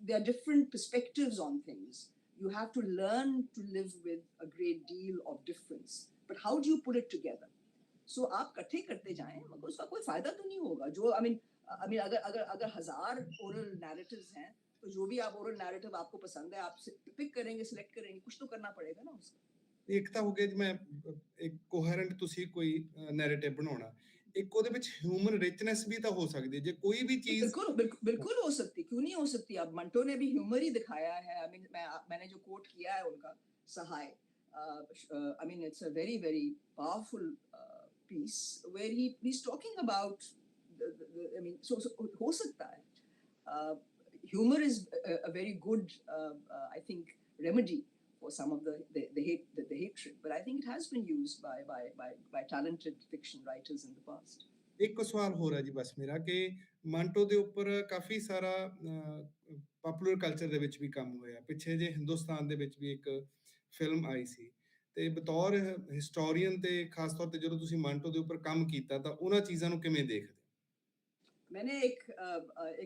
there are different perspectives on things. You have to learn to live with a great deal of difference. But how do you put it together? So आप इकट्ठे करते जाएं, मगर उसका कोई फायदा तो नहीं होगा. जो I mean अगर 1000 oral narratives हैं, तो जो भी आप ओरल नैरेटिव आपको पसंद है आप पिक करेंगे, सिलेक्ट करेंगे, कुछ तो करना पड़ेगा ना उसका. ਇੱਕ ਤਾਂ ਹੋ ਗਿਆ ਜਿਵੇਂ ਇੱਕ ਕੋਹਰੈਂਟ ਤੁਸੀਂ ਕੋਈ ਨੈਰੇਟਿਵ ਬਣਾਉਣਾ, ਇੱਕ ਉਹਦੇ ਵਿੱਚ ਹਿਊਮਨ ਰਿਚਨੈਸ ਵੀ ਤਾਂ ਹੋ ਸਕਦੀ ਜੇ ਕੋਈ ਵੀ ਚੀਜ਼. बिल्कुल हो सकती, क्यों नहीं हो सकती. अब मंटो ने भी ह्यूमर ही दिखाया है. I mean, मैंने जो कोट किया है उनका सहाय, I mean it's a very very powerful piece where he's talking about I mean so हो सकता है. Humor is a very good I think remedy for some of the hatred, but I think it has been used by talented fiction writers in the past. ਇੱਕ ਸਵਾਲ ਹੋਰ ਹੈ ਜੀ ਬਸ ਮੇਰਾ ਕਿ ਮੰਟੋ ਦੇ ਉੱਪਰ ਕਾਫੀ ਸਾਰਾ ਪਪੂਲਰ ਕਲਚਰ ਦੇ ਵਿੱਚ ਵੀ ਕੰਮ ਹੋਇਆ. ਪਿੱਛੇ ਜੇ ਹਿੰਦੁਸਤਾਨ ਦੇ ਵਿੱਚ ਵੀ ਇੱਕ ਫਿਲਮ ਆਈ ਸੀ ਤੇ ਬਤੌਰ ਹਿਸਟੋਰੀਅਨ ਤੇ ਖਾਸ ਤੌਰ ਤੇ ਜਦੋਂ ਤੁਸੀਂ ਮੰਟੋ ਦੇ ਉੱਪਰ ਕੰਮ ਕੀਤਾ ਤਾਂ ਉਹਨਾਂ ਚੀਜ਼ਾਂ ਨੂੰ ਕਿਵੇਂ ਦੇਖਦੇ? मैंने एक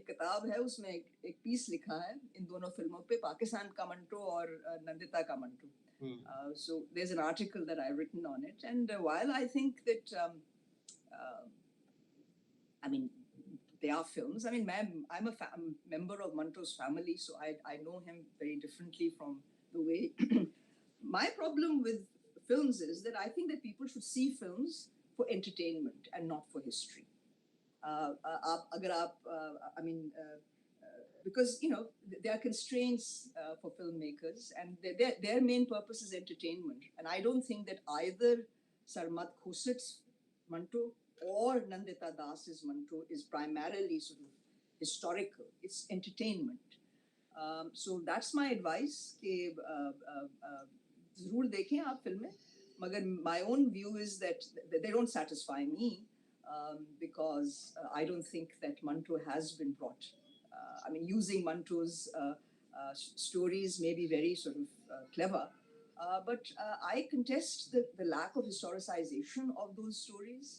किताब है, उसमें एक पीस लिखा है इन दोनों फिल्मों पे, पाकिस्तान का मंटो और नंदिता का Manto. So there's an article that I've written on it, and while I think that I mean they are films. I mean, I'm a member of Manto's family, so I know him very differently from the way. My problem with films is that I think that people should see films for entertainment and not for history. Because there are constraints for filmmakers, and their main purpose is entertainment. And I don't think that either Sarmat Khosit's Manto or Nandita Das's Manto is primarily sort of historical. It's entertainment. So that's my advice. Zarur dekhen aap filmein. Magar my own view is that they don't satisfy me. Because I don't think that Manto has been brought. Using Manto's stories may be very sort of clever, but I contest the lack of historicization of those stories.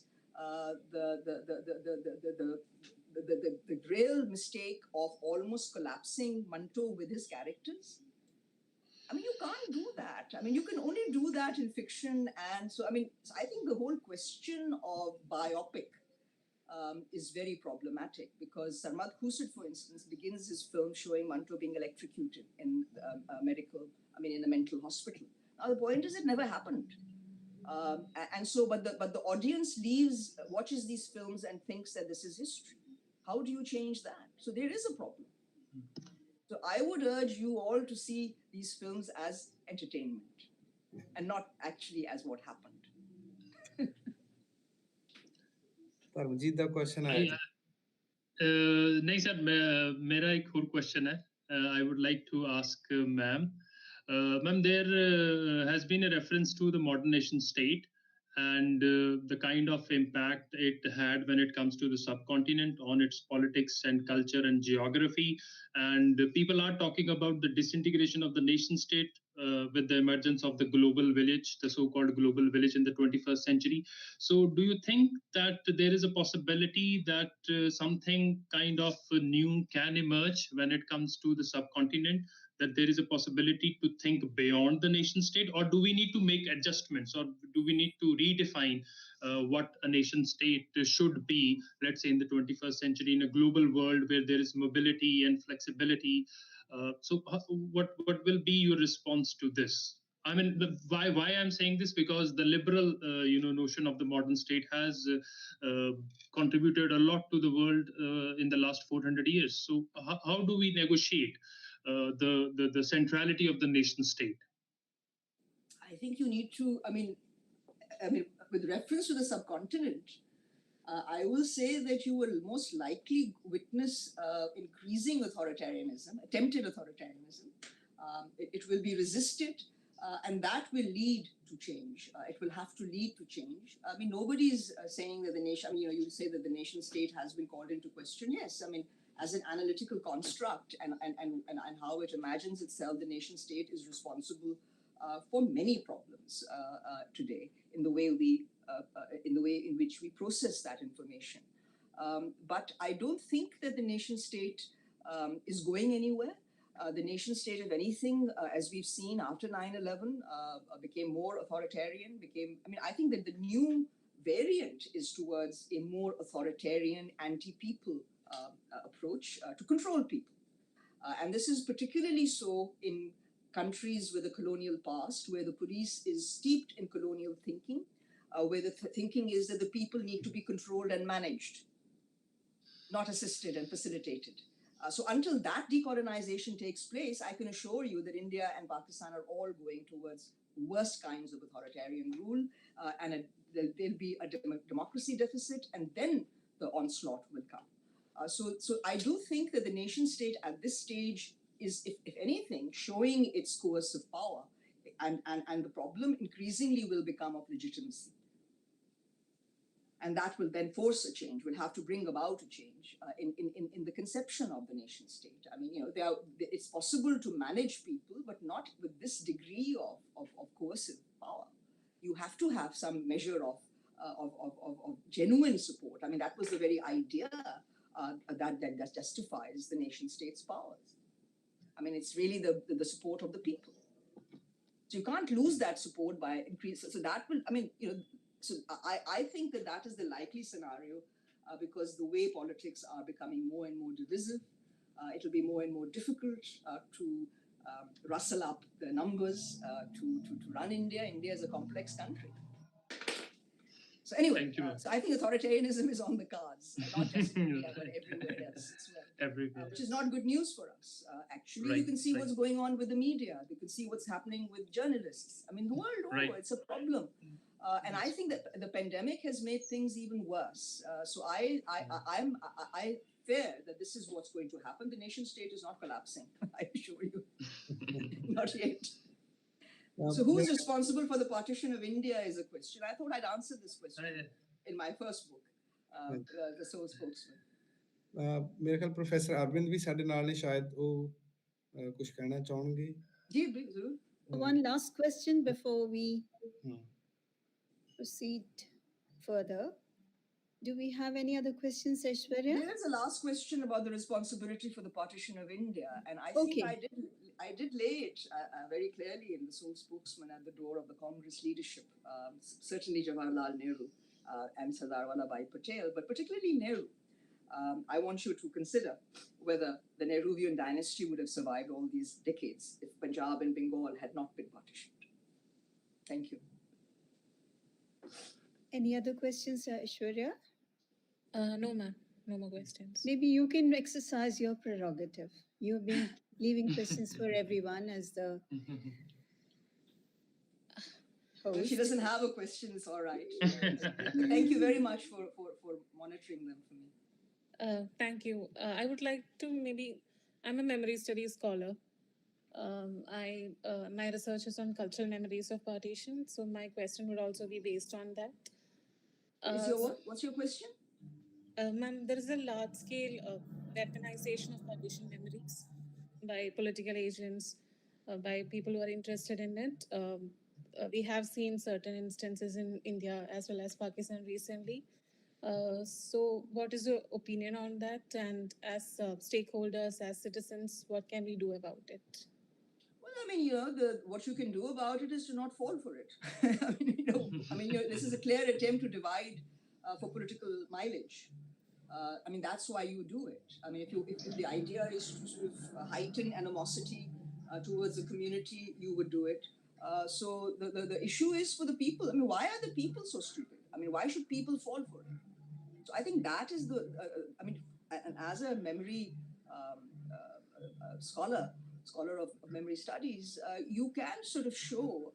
The real mistake of almost collapsing Manto with his characters. You can't do that. You can only do that in fiction. And so, I think the whole question of biopic is very problematic, because Sarmat Khusit, for instance, begins his film showing Manto being electrocuted in in the mental hospital. Now, the point is it never happened. And so, but the audience watches these films and thinks that this is history. How do you change that? So there is a problem. So I would urge you all to see these films as entertainment and not actually as what happened. Dharamjit the question ਆਇਆ नहीं sir, मेरा एक और question है. I would like to ask ma'am. Ma'am, there has been a reference to the modern nation state and the kind of impact it had when it comes to the subcontinent on its politics and culture and geography. And people are talking about the disintegration of the nation state with the emergence of the global village, the so-called global village in the 21st century. So do you think that there is a possibility that something kind of new can emerge when it comes to the subcontinent? That there is a possibility to think beyond the nation state, or do we need to make adjustments, or do we need to redefine what a nation state should be, let's say in the 21st century, in a global world where there is mobility and flexibility? So what will be your response to this? Why I'm saying this, because the liberal notion of the modern state has contributed a lot to the world in the last 400 years. So how do we negotiate the centrality of the nation state? I think you need to, with reference to the subcontinent, I will say that you will most likely witness increasing authoritarianism, attempted authoritarianism. It will be resisted, and that will lead to change. It will have to lead to change. Nobody is saying that the nation, you say that the nation state has been called into question. Yes, as an analytical construct and how it imagines itself, the nation state is responsible for many problems today in the way in which we process that information. But I don't think that the nation state is going anywhere. The nation state, if anything, as we've seen after 9/11, became more authoritarian. I think that the new variant is towards a more authoritarian, anti-people approach to control people. And this is particularly so in countries with a colonial past, where the police is steeped in colonial thinking, where the thinking is that the people need to be controlled and managed, not assisted and facilitated. So until that decolonization takes place, I can assure you that India and Pakistan are all going towards worse kinds of authoritarian rule, and there'll be a democracy deficit, and then the onslaught will come. So I do think that the nation state at this stage is, if anything, showing its coercive power, and the problem increasingly will become of legitimacy. And that will then force a change, will have to bring about a change in the conception of the nation state. I mean, it's possible to manage people, but not with this degree of coercive power. You have to have some measure of genuine support. I mean, that was the very idea that justifies the nation state's powers. I mean, it's really the support of the people. So you can't lose that support by increase. So that will, I mean, so I think that is the likely scenario because the way politics are becoming more and more divisive, it will be more and more difficult to rustle up the numbers to run India. India is a complex country. So anyway, so I think authoritarianism is on the cards, not just in India, but everywhere else as well. Everywhere. Which is not good news for us. Actually, you can see what's going on with the media. You can see what's happening with journalists. I mean, the world over, it's a problem. And I think that the pandemic has made things even worse. So I fear that this is what's going to happen. The nation state is not collapsing, I assure you. Not yet. So who's responsible for the partition of India is a question. I thought I'd answer this question in my first book, The Soul Spokesman. ਮੇਰੇ ਖਿਆਲ professor Arvind ਵੀ ਸਾਡੇ ਨਾਲ ਨੇ ਸ਼ਾਇਦ ਉਹ ਕੁਝ ਕਹਿਣਾ ਚਾਹਣਗੇ ਜੀ ਜ਼ਰੂਰ One last question before we proceed further. Do we have any other questions, Aishwarya? There is a last question about the responsibility for the partition of India, and I think I did lay it very clearly in The Soul Spokesman at the door of the Congress leadership, certainly Jawaharlal Nehru and Sardar Vallabhbhai Patel, but particularly Nehru. I want you to consider whether the Nehruvian dynasty would have survived all these decades if Punjab and Bengal had not been partitioned. Thank you. Any other questions, Aishwarya? No, ma'am. No more questions. Maybe you can exercise your prerogative. You've been leaving questions for everyone as the host. She doesn't have a question, it's all right. Thank you very much for monitoring them for me. Thank you. I would like to I'm a memory studies scholar. My research is on cultural memories of partition, so my question would also be based on that. What's your question? Ma'am, there is a large-scale weaponization of partition memories by political agents, by people who are interested in it. We have seen certain instances in India as well as Pakistan recently. So what is your opinion on that? And as stakeholders, as citizens, what can we do about it? Well, I mean, what you can do about it is to not fall for it. I mean, this is a clear attempt to divide for political mileage. I mean, that's why you do it. I mean, if the idea is to sort of heighten animosity towards the community, you would do it. So the issue is for the people. I mean, why are the people so stupid? I mean, why should people fall for it? So I think that is I mean, and as a memory scholar of memory studies, you can sort of show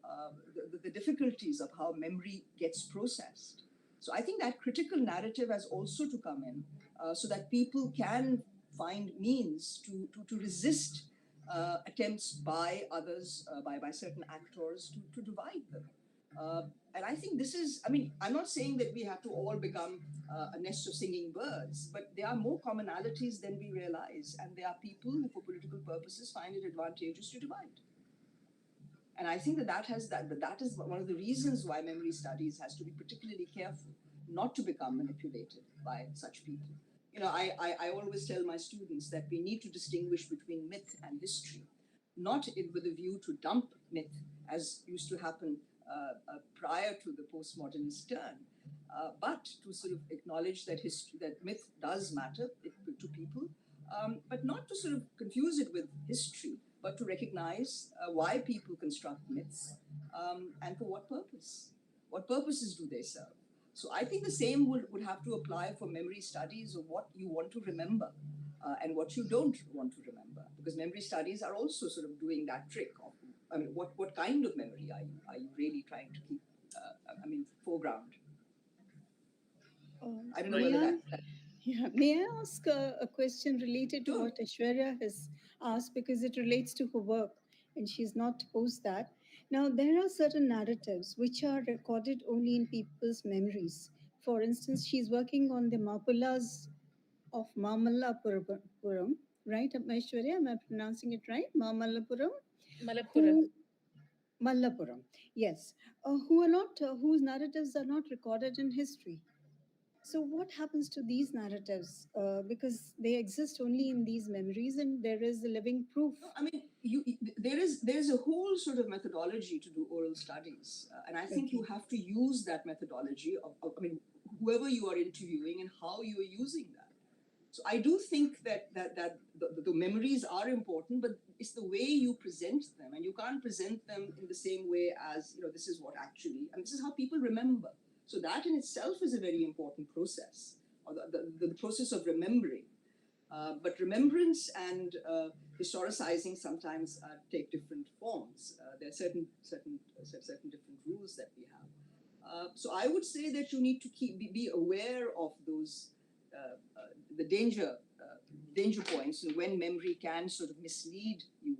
the difficulties of how memory gets processed. So I think that critical narrative has also to come in so that people can find means to resist attempts by others, by certain actors to divide them. And I think this is, I mean, I'm not saying that we have to all become a nest of singing birds, but there are more commonalities than we realize. And there are people who, for political purposes, find it advantageous to divide. And I think that is one of the reasons why memory studies has to be particularly careful not to become manipulated by such people. I always tell my students that we need to distinguish between myth and history, not with a view to dump myth, as used to happen prior to the postmodernist turn, but to sort of acknowledge that myth does matter to people, but not to sort of confuse it with history, but to recognize why people construct myths and for what purpose. What purposes do they serve? So I think the same would have to apply for memory studies of what you want to remember and what you don't want to remember, because memory studies are also sort of doing that trick of, I mean, what kind of memory are you really trying to keep, foreground? I don't know whether that... Yeah. May I ask a question related to what Aishwarya has asked, because it relates to her work and she's not posed that. Now, there are certain narratives which are recorded only in people's memories. for instance, she's working on the Mapullas of Mamallapuram, right, Aishwarya? Am I pronouncing it right? Mamallapuram? Malappuram. Mallapuram, yes, who are not, whose narratives are not recorded in history. So, what happens to these narratives? Because they exist only in these memories, and there is a living proof. No, I mean, there is a whole sort of methodology to do oral studies, and I think you have to use that methodology. I mean, whoever you are interviewing and how you are using that. So I do think that the memories are important, but it's the way you present them, and you can't present them in the same way as, you know, this is what actually, and this is how people remember. So that in itself is a very important process, or the process of remembering. But remembrance and historicizing sometimes take different forms. There are certain different rules that we have. So I would say that you need to be aware of those the danger points and when memory can sort of mislead you.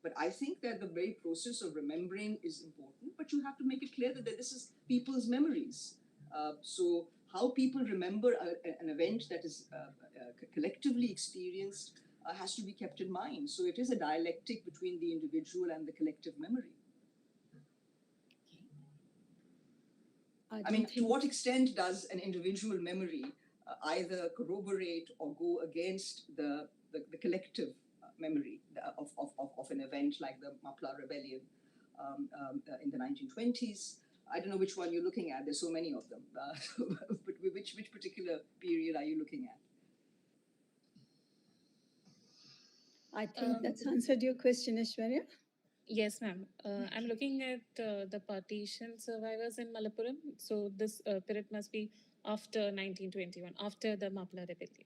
But I think that the very process of remembering is important, but you have to make it clear that this is people's memories. So how people remember an event that is collectively experienced has to be kept in mind. So it is a dialectic between the individual and the collective memory. I mean, to what extent does an individual memory either corroborate or go against the collective memory of an event like the Mapla Rebellion in the 1920s? I don't know which one you're looking at. There's so many of them. But which particular period are you looking at? I think that's answered your question, Aishwarya. Yes, ma'am. I'm looking at the partition survivors in Malappuram. So this period must be after 1921, after the Mapla Rebellion.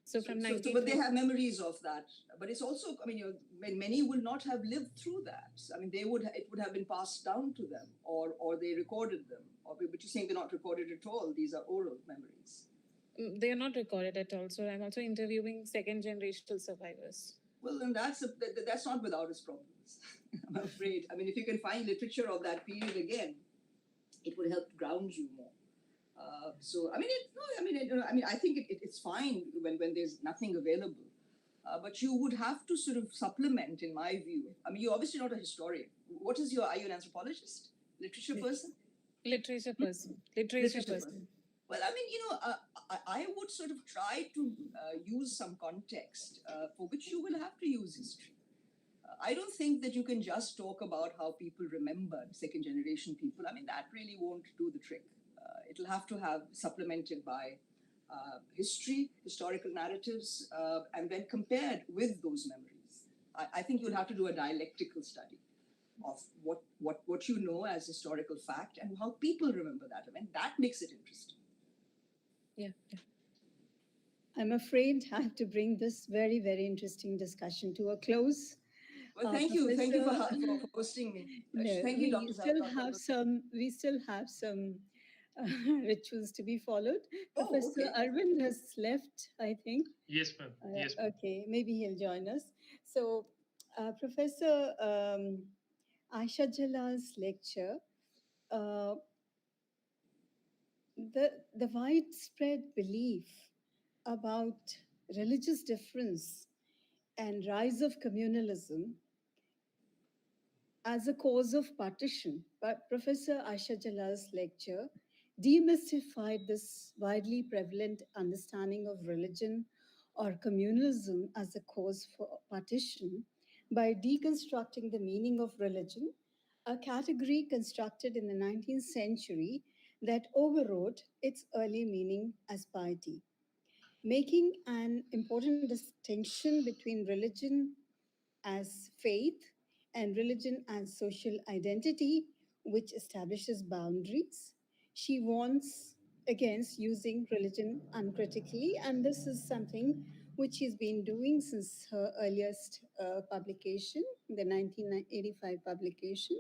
So from but they have memories of that. But it's also, I mean, many will not have lived through that. I mean, it would have been passed down to them, or they recorded them. But you're saying they're not recorded at all. These are oral memories. They are not recorded at all. So I'm also interviewing second generational survivors. Well, then that's not without its problems. I'm afraid. I mean, if you can find literature of that period again, it would help ground you more. So I mean, I think it's fine when there's nothing available, but you would have to sort of supplement, in my view. I mean, you're obviously not a historian. Are you an anthropologist, literature person? Literature person. Literature person. Well, I mean, I would sort of try to use some context for which you will have to use history. I don't think that you can just talk about how people remember second generation people. I mean, that really won't do the trick. It'll have to have supplemented by history, historical narratives, and then compared with those memories. I think you'll have to do a dialectical study of what you know as historical fact and how people remember that event. That makes it interesting. Yeah. I'm afraid I have to bring this very, very interesting discussion to a close. Well, thank you for hosting me. No, thank you, Dr. We still have some rituals to be followed. Professor Okay. Arvind has left, I think. Yes, ma'am. Yes, ma'am. Okay, maybe he'll join us. So, Professor Aisha Jalal's lecture, the widespread belief about religious difference and rise of communalism as a cause of partition. But Professor Aisha Jalal's lecture demystified this widely prevalent understanding of religion or communalism as a cause for partition by deconstructing the meaning of religion, a category constructed in the 19th century that overrode its early meaning as piety, making an important distinction between religion as faith and religion as social identity, which establishes boundaries. She warns against using religion uncritically, and this is something which she's been doing since her earliest publication, the 1985 publication,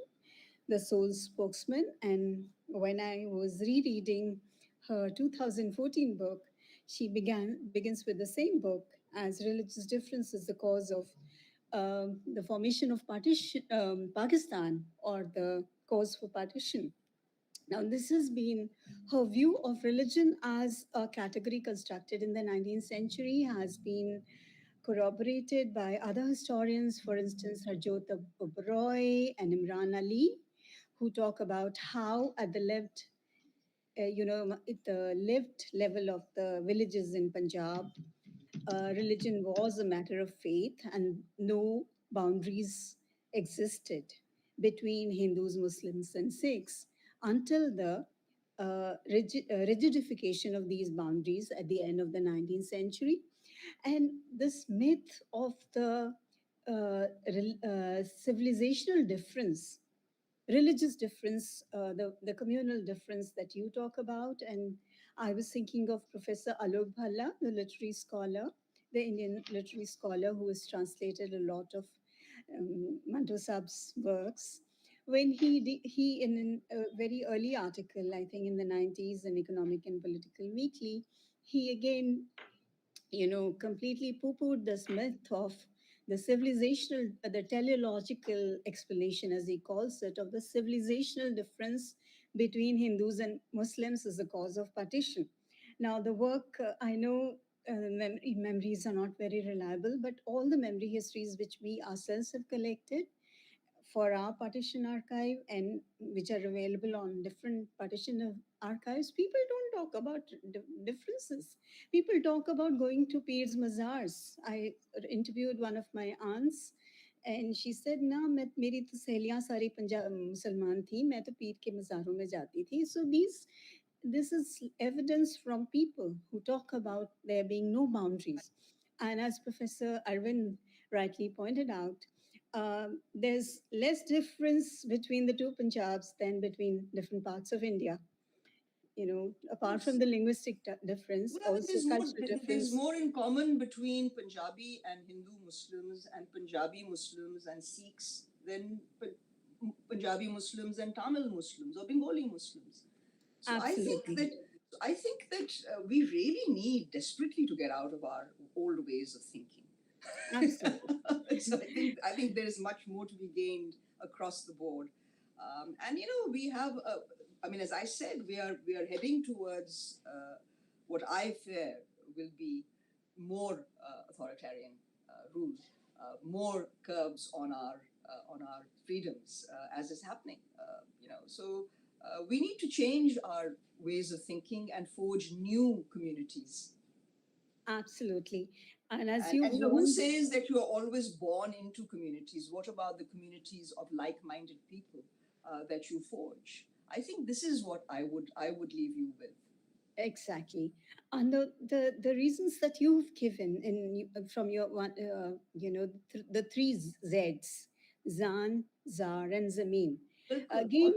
The Soul Spokesman. And when I was rereading her 2014 book, she begins with the same book as Religious Difference is the Cause of the Formation of Pakistan, or the Cause for Partition. Now, this has been her view of religion as a category constructed in the 19th century, has been corroborated by other historians, for instance, Harjot Oberoi and Imran Ali, who talk about how at the lived, at the lived level of the villages in Punjab, religion was a matter of faith and no boundaries existed between Hindus, Muslims, and Sikhs until the rigidification of these boundaries at the end of the 19th century. And this myth of the civilizational difference, religious difference, the communal difference that you talk about. And I was thinking of Professor Alok Bhalla, the literary scholar, the Indian literary scholar who has translated a lot of Manto Saab's works. When he in a very early article, I think in the 90s, in Economic and Political Weekly, he again completely poo-pooed this myth of the civilizational, the teleological explanation, as he calls it, of the civilizational difference between Hindus and Muslims as a cause of partition. Now, the work, I know memories are not very reliable, but all the memory histories which we ourselves have collected for our partition archive and which are available on different partition archives, people don't talk about differences. People talk about going to Peer's Mazars. I interviewed one of my aunts and she said, ना मैं मेरी तो सहेलियां सारी पंजाब मुसलमान थी, मैं तो पीर के मज़ारों में जाती थी. So this is evidence from people who talk about there being no boundaries. And as Professor Arvind rightly pointed out, there's less difference between the two Punjabs than between different parts of India. Apart from the linguistic difference, Well, also cultural difference. There's more in common between Punjabi and Hindu Muslims and Punjabi Muslims and Sikhs than Punjabi Muslims and Tamil Muslims or Bengali Muslims. So Absolutely. I think that we really need desperately to get out of our old ways of thinking. Absolutely. So I think there is much more to be gained across the board. And we have, as I said, we are heading towards what I fear will be more authoritarian rule, more curbs on our freedoms as is happening. So we need to change our ways of thinking and forge new communities. Absolutely. And who says that you are always born into communities? What about the communities of like-minded people that you forge? I think this is what I would leave you with. Exactly. And the reasons that you've given from your one, the three Zs, Zan, Zar, and Zameen. Again,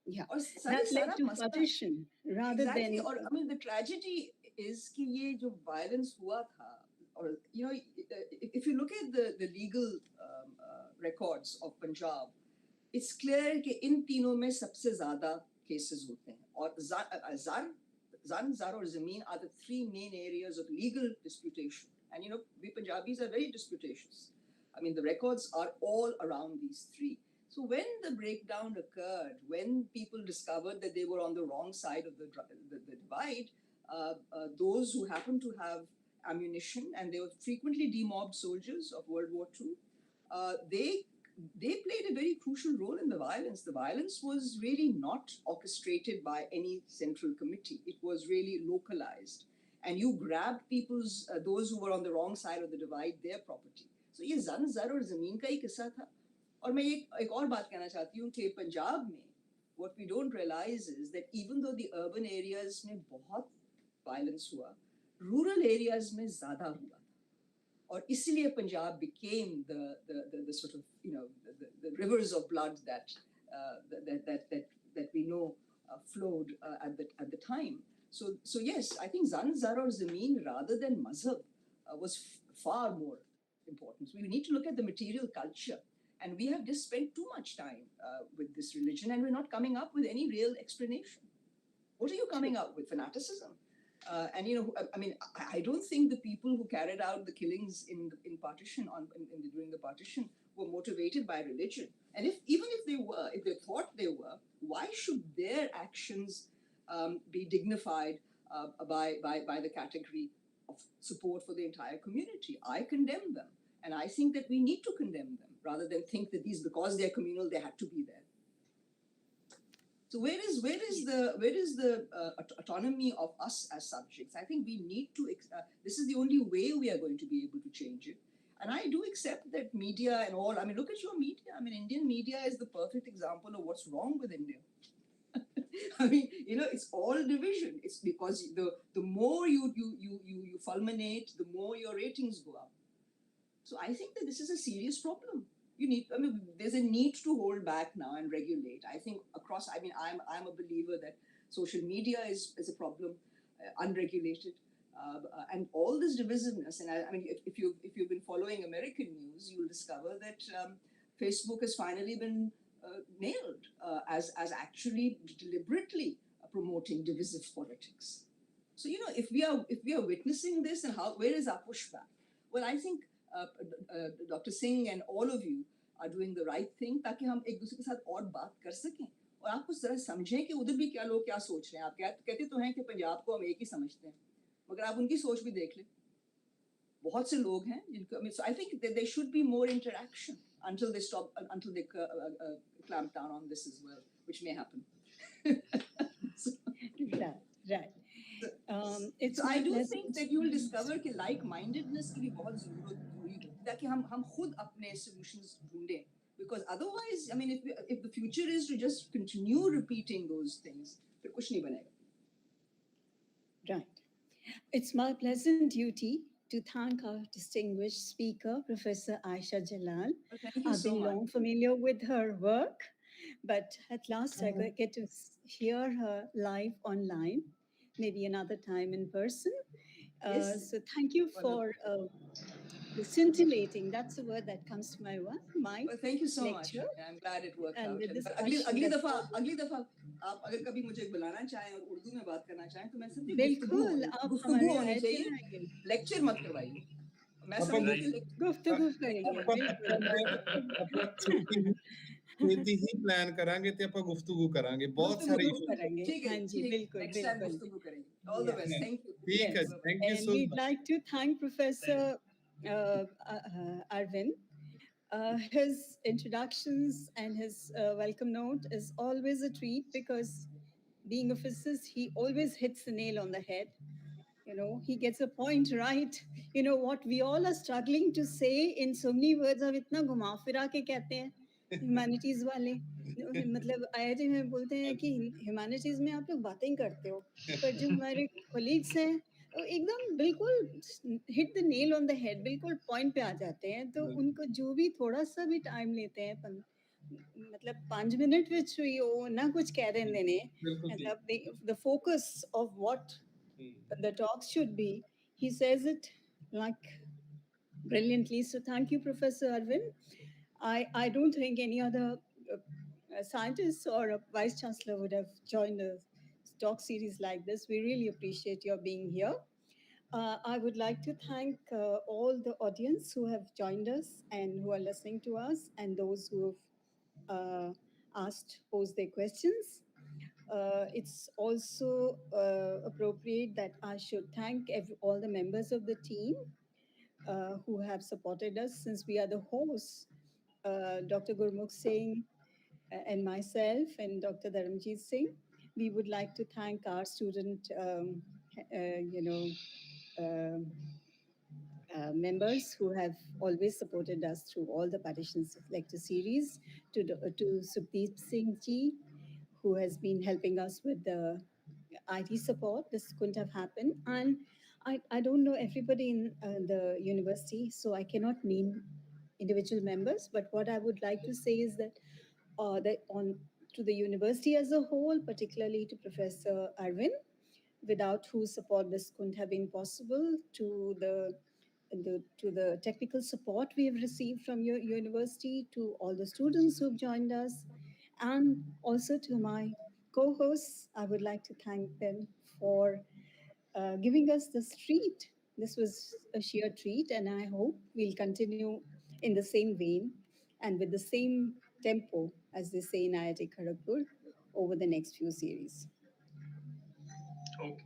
yeah, that led to partition rather than. Exactly. The tragedy is कि ये जो violence हुआ था, or if you look at the legal records of Punjab, it's clear कि इन तीनों में सबसे ज़्यादा cases होते हैं. और Zan, Zar, or Zameen are the three main areas of legal disputation. And we Punjabis are very disputatious. The records are all around these three. So when the breakdown occurred, when people discovered that they were on the wrong side of the divide, those who happened to have ammunition, and they were frequently demobbed soldiers of World War II, they played a very crucial role in the violence. The violence was really not orchestrated by any central committee. It was really localized. And you grabbed those who were on the wrong side of the divide, their property. So ये zan, zar और ज़मीन का ही किस्सा था. और मैं एक और बात कहना चाहती हूँ कि पंजाब में what we don't realize is that even though the urban areas में बहुत violence हुआ, rural areas में ज़्यादा हुआ. और इसीलिए Punjab became the sort of the rivers of blood that we know flowed at the time. So yes, I think Zan, Zar, or Zameen rather than Mazhab was far more important. So we need to look at the material culture, and we have just spent too much time with this religion, and we're not coming up with any real explanation. What are you coming up with? Fanaticism? I don't think the people who carried out the killings in partition during the partition were motivated by religion. And even if they thought they were, why should their actions be dignified by the category of support for the entire community? I condemn them. And I think that we need to condemn them rather than think that because they're communal, they had to be there. So where is the autonomy of us as subjects? I think we need to. This is the only way we are going to be able to change it. And I do accept that media and all. I mean, look at your media. I mean, Indian media is the perfect example of what's wrong with India. I mean, it's all division. It's because the more you fulminate, the more your ratings go up. So I think that this is a serious problem. There's a need to hold back now and regulate. I think I'm a believer that social media is a problem, unregulated, and all this divisiveness. And I mean, if you've been following American news, you'll discover that Facebook has finally been nailed as actually deliberately promoting divisive politics. So if we are witnessing this, and where is our pushback? Well, I think Dr. Singh and all of you are doing the right thing ताकि हम एक दूसरे के साथ और बात कर सकें और आप कुछ जरा समझें कि उधर भी क्या लोग क्या सोच रहे हैं. आप कहते तो हैं कि पंजाब को हम एक ही समझते हैं, मगर आप उनकी सोच भी देख लें. बहुत से लोग हैं जिनको. So I think that there should be more interaction until they clamp down on this as well, which may happen. Right. So I do think that you will discover कि like-mindedness की भी बहुत ज़रूरी है ताकि हम खुद अपने solutions ढूंढें. Because otherwise, I mean, if the future is to just continue repeating those things, फिर कुछ नहीं बनेगा. Right. It's my pleasant duty to thank our distinguished speaker, Professor Aisha Jalal. Well, thank you I've so been much. long familiar with her work, but at last I get to hear her live online, maybe another time in person. Yes. So thank you for the scintillating, that's the word that comes to my mind. Well, thank you so lecture. much. I'm glad it worked And out. the And discussion अगली that दफा आप अगर कभी मुझे बुलाना चाहें और उर्दू में बात करना चाहें तो मैं समझती बिल्कुल, आप गुफ्तगू हमारे होनी आए चाहिए. थे. लेक्चर मत करवाइए. मैं समझती हूँ गुफ्तगू करेंगे, बिल्कुल. ਛੇਤੀ ਹੀ ਪਲਾਨ ਕਰਾਂਗੇ ਤੇ ਆਪਾਂ ਗੁਫ਼ਤਗੂ ਕਰਾਂਗੇ. ਬਹੁਤ ਸਾਰੇ ਇਸ਼ੂ करेंगे. हाँ जी, बिल्कुल, next time बिल्कुल. गुफ्तगू करेंगे. All the best. Thank you. ठीक है, thank you And so we'd much. like to thank Professor Arvind. His introductions and his welcome note is always a treat because being a physicist, he always hits the nail on the head. He gets a point right. What we all are struggling to say in so many words, हम इतना घुमा फिरा के कहते हैं humanities वाले. मतलब IIT में बोलते हैं कि ह्यूमैनिटीज में आप लोग बातें करते हो, पर जो हमारे कोलीग्स हैं वो एकदम बिल्कुल hit the nail on the head, बिल्कुल पॉइंट पे आ जाते हैं. तो उनको जो भी थोड़ा सा भी टाइम लेते हैं, मतलब 5 मिनट ਵਿੱਚ ਵੀ ਉਹ ਨਾ ਕੁਝ ਕਹਿ ਦਿੰਦੇ ਨੇ. मतलब the focus of what the talk should be, he says it like brilliantly. So thank you, Professor Arvind. I don't think any other scientist or a vice chancellor would have joined a talk series like this. We really appreciate your being here. I would like to thank all the audience who have joined us and who are listening to us, and those who have posed their questions. It's also appropriate that I should thank all the members of the team who have supported us since we are the hosts. Dr. Gurmukh Singh and myself and Dr. Dharamjit Singh. We would like to thank our student, members who have always supported us through all the Partitions lecture series, to Sukhdeep Singh ji, who has been helping us with the IT support. This couldn't have happened. And I don't know everybody in the university, so I cannot name individual members. But what I would like to say is that to the university as a whole, particularly to Professor Arvind, without whose support this couldn't have been possible, to the technical support we have received from your university, to all the students who've joined us, and also to my co-hosts. I would like to thank them for giving us this treat. This was a sheer treat, and I hope we'll continue in the same vein. and with the same tempo, as they say in IIT Kharagpur, over the next few series. Okay.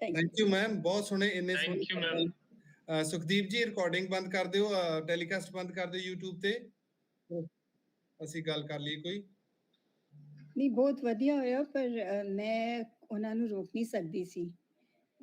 Thank you. Thank you ma'am, ਬਹੁਤ ਸੋਹਣੇ ਇੰਨੇ Thank ਸੋਹਣੇ you, ma'am. Sukhdeep ਜੀ recording ਬੰਦ ਕਰ ਦਿਓ, telecast ਬੰਦ ਕਰ ਦਿਓ YouTube ਤੇ, ਅਸੀਂ ਗੱਲ ਕਰ ਲਈ ਕੋਈ। ਨਹੀਂ, ਬਹੁਤ ਵਧੀਆ ਹੋਇਆ, ਪਰ ਮੈਂ ਉਹਨਾਂ ਨੂੰ ਰੋਕ ਨਹੀਂ ਸਕਦੀ ਸੀ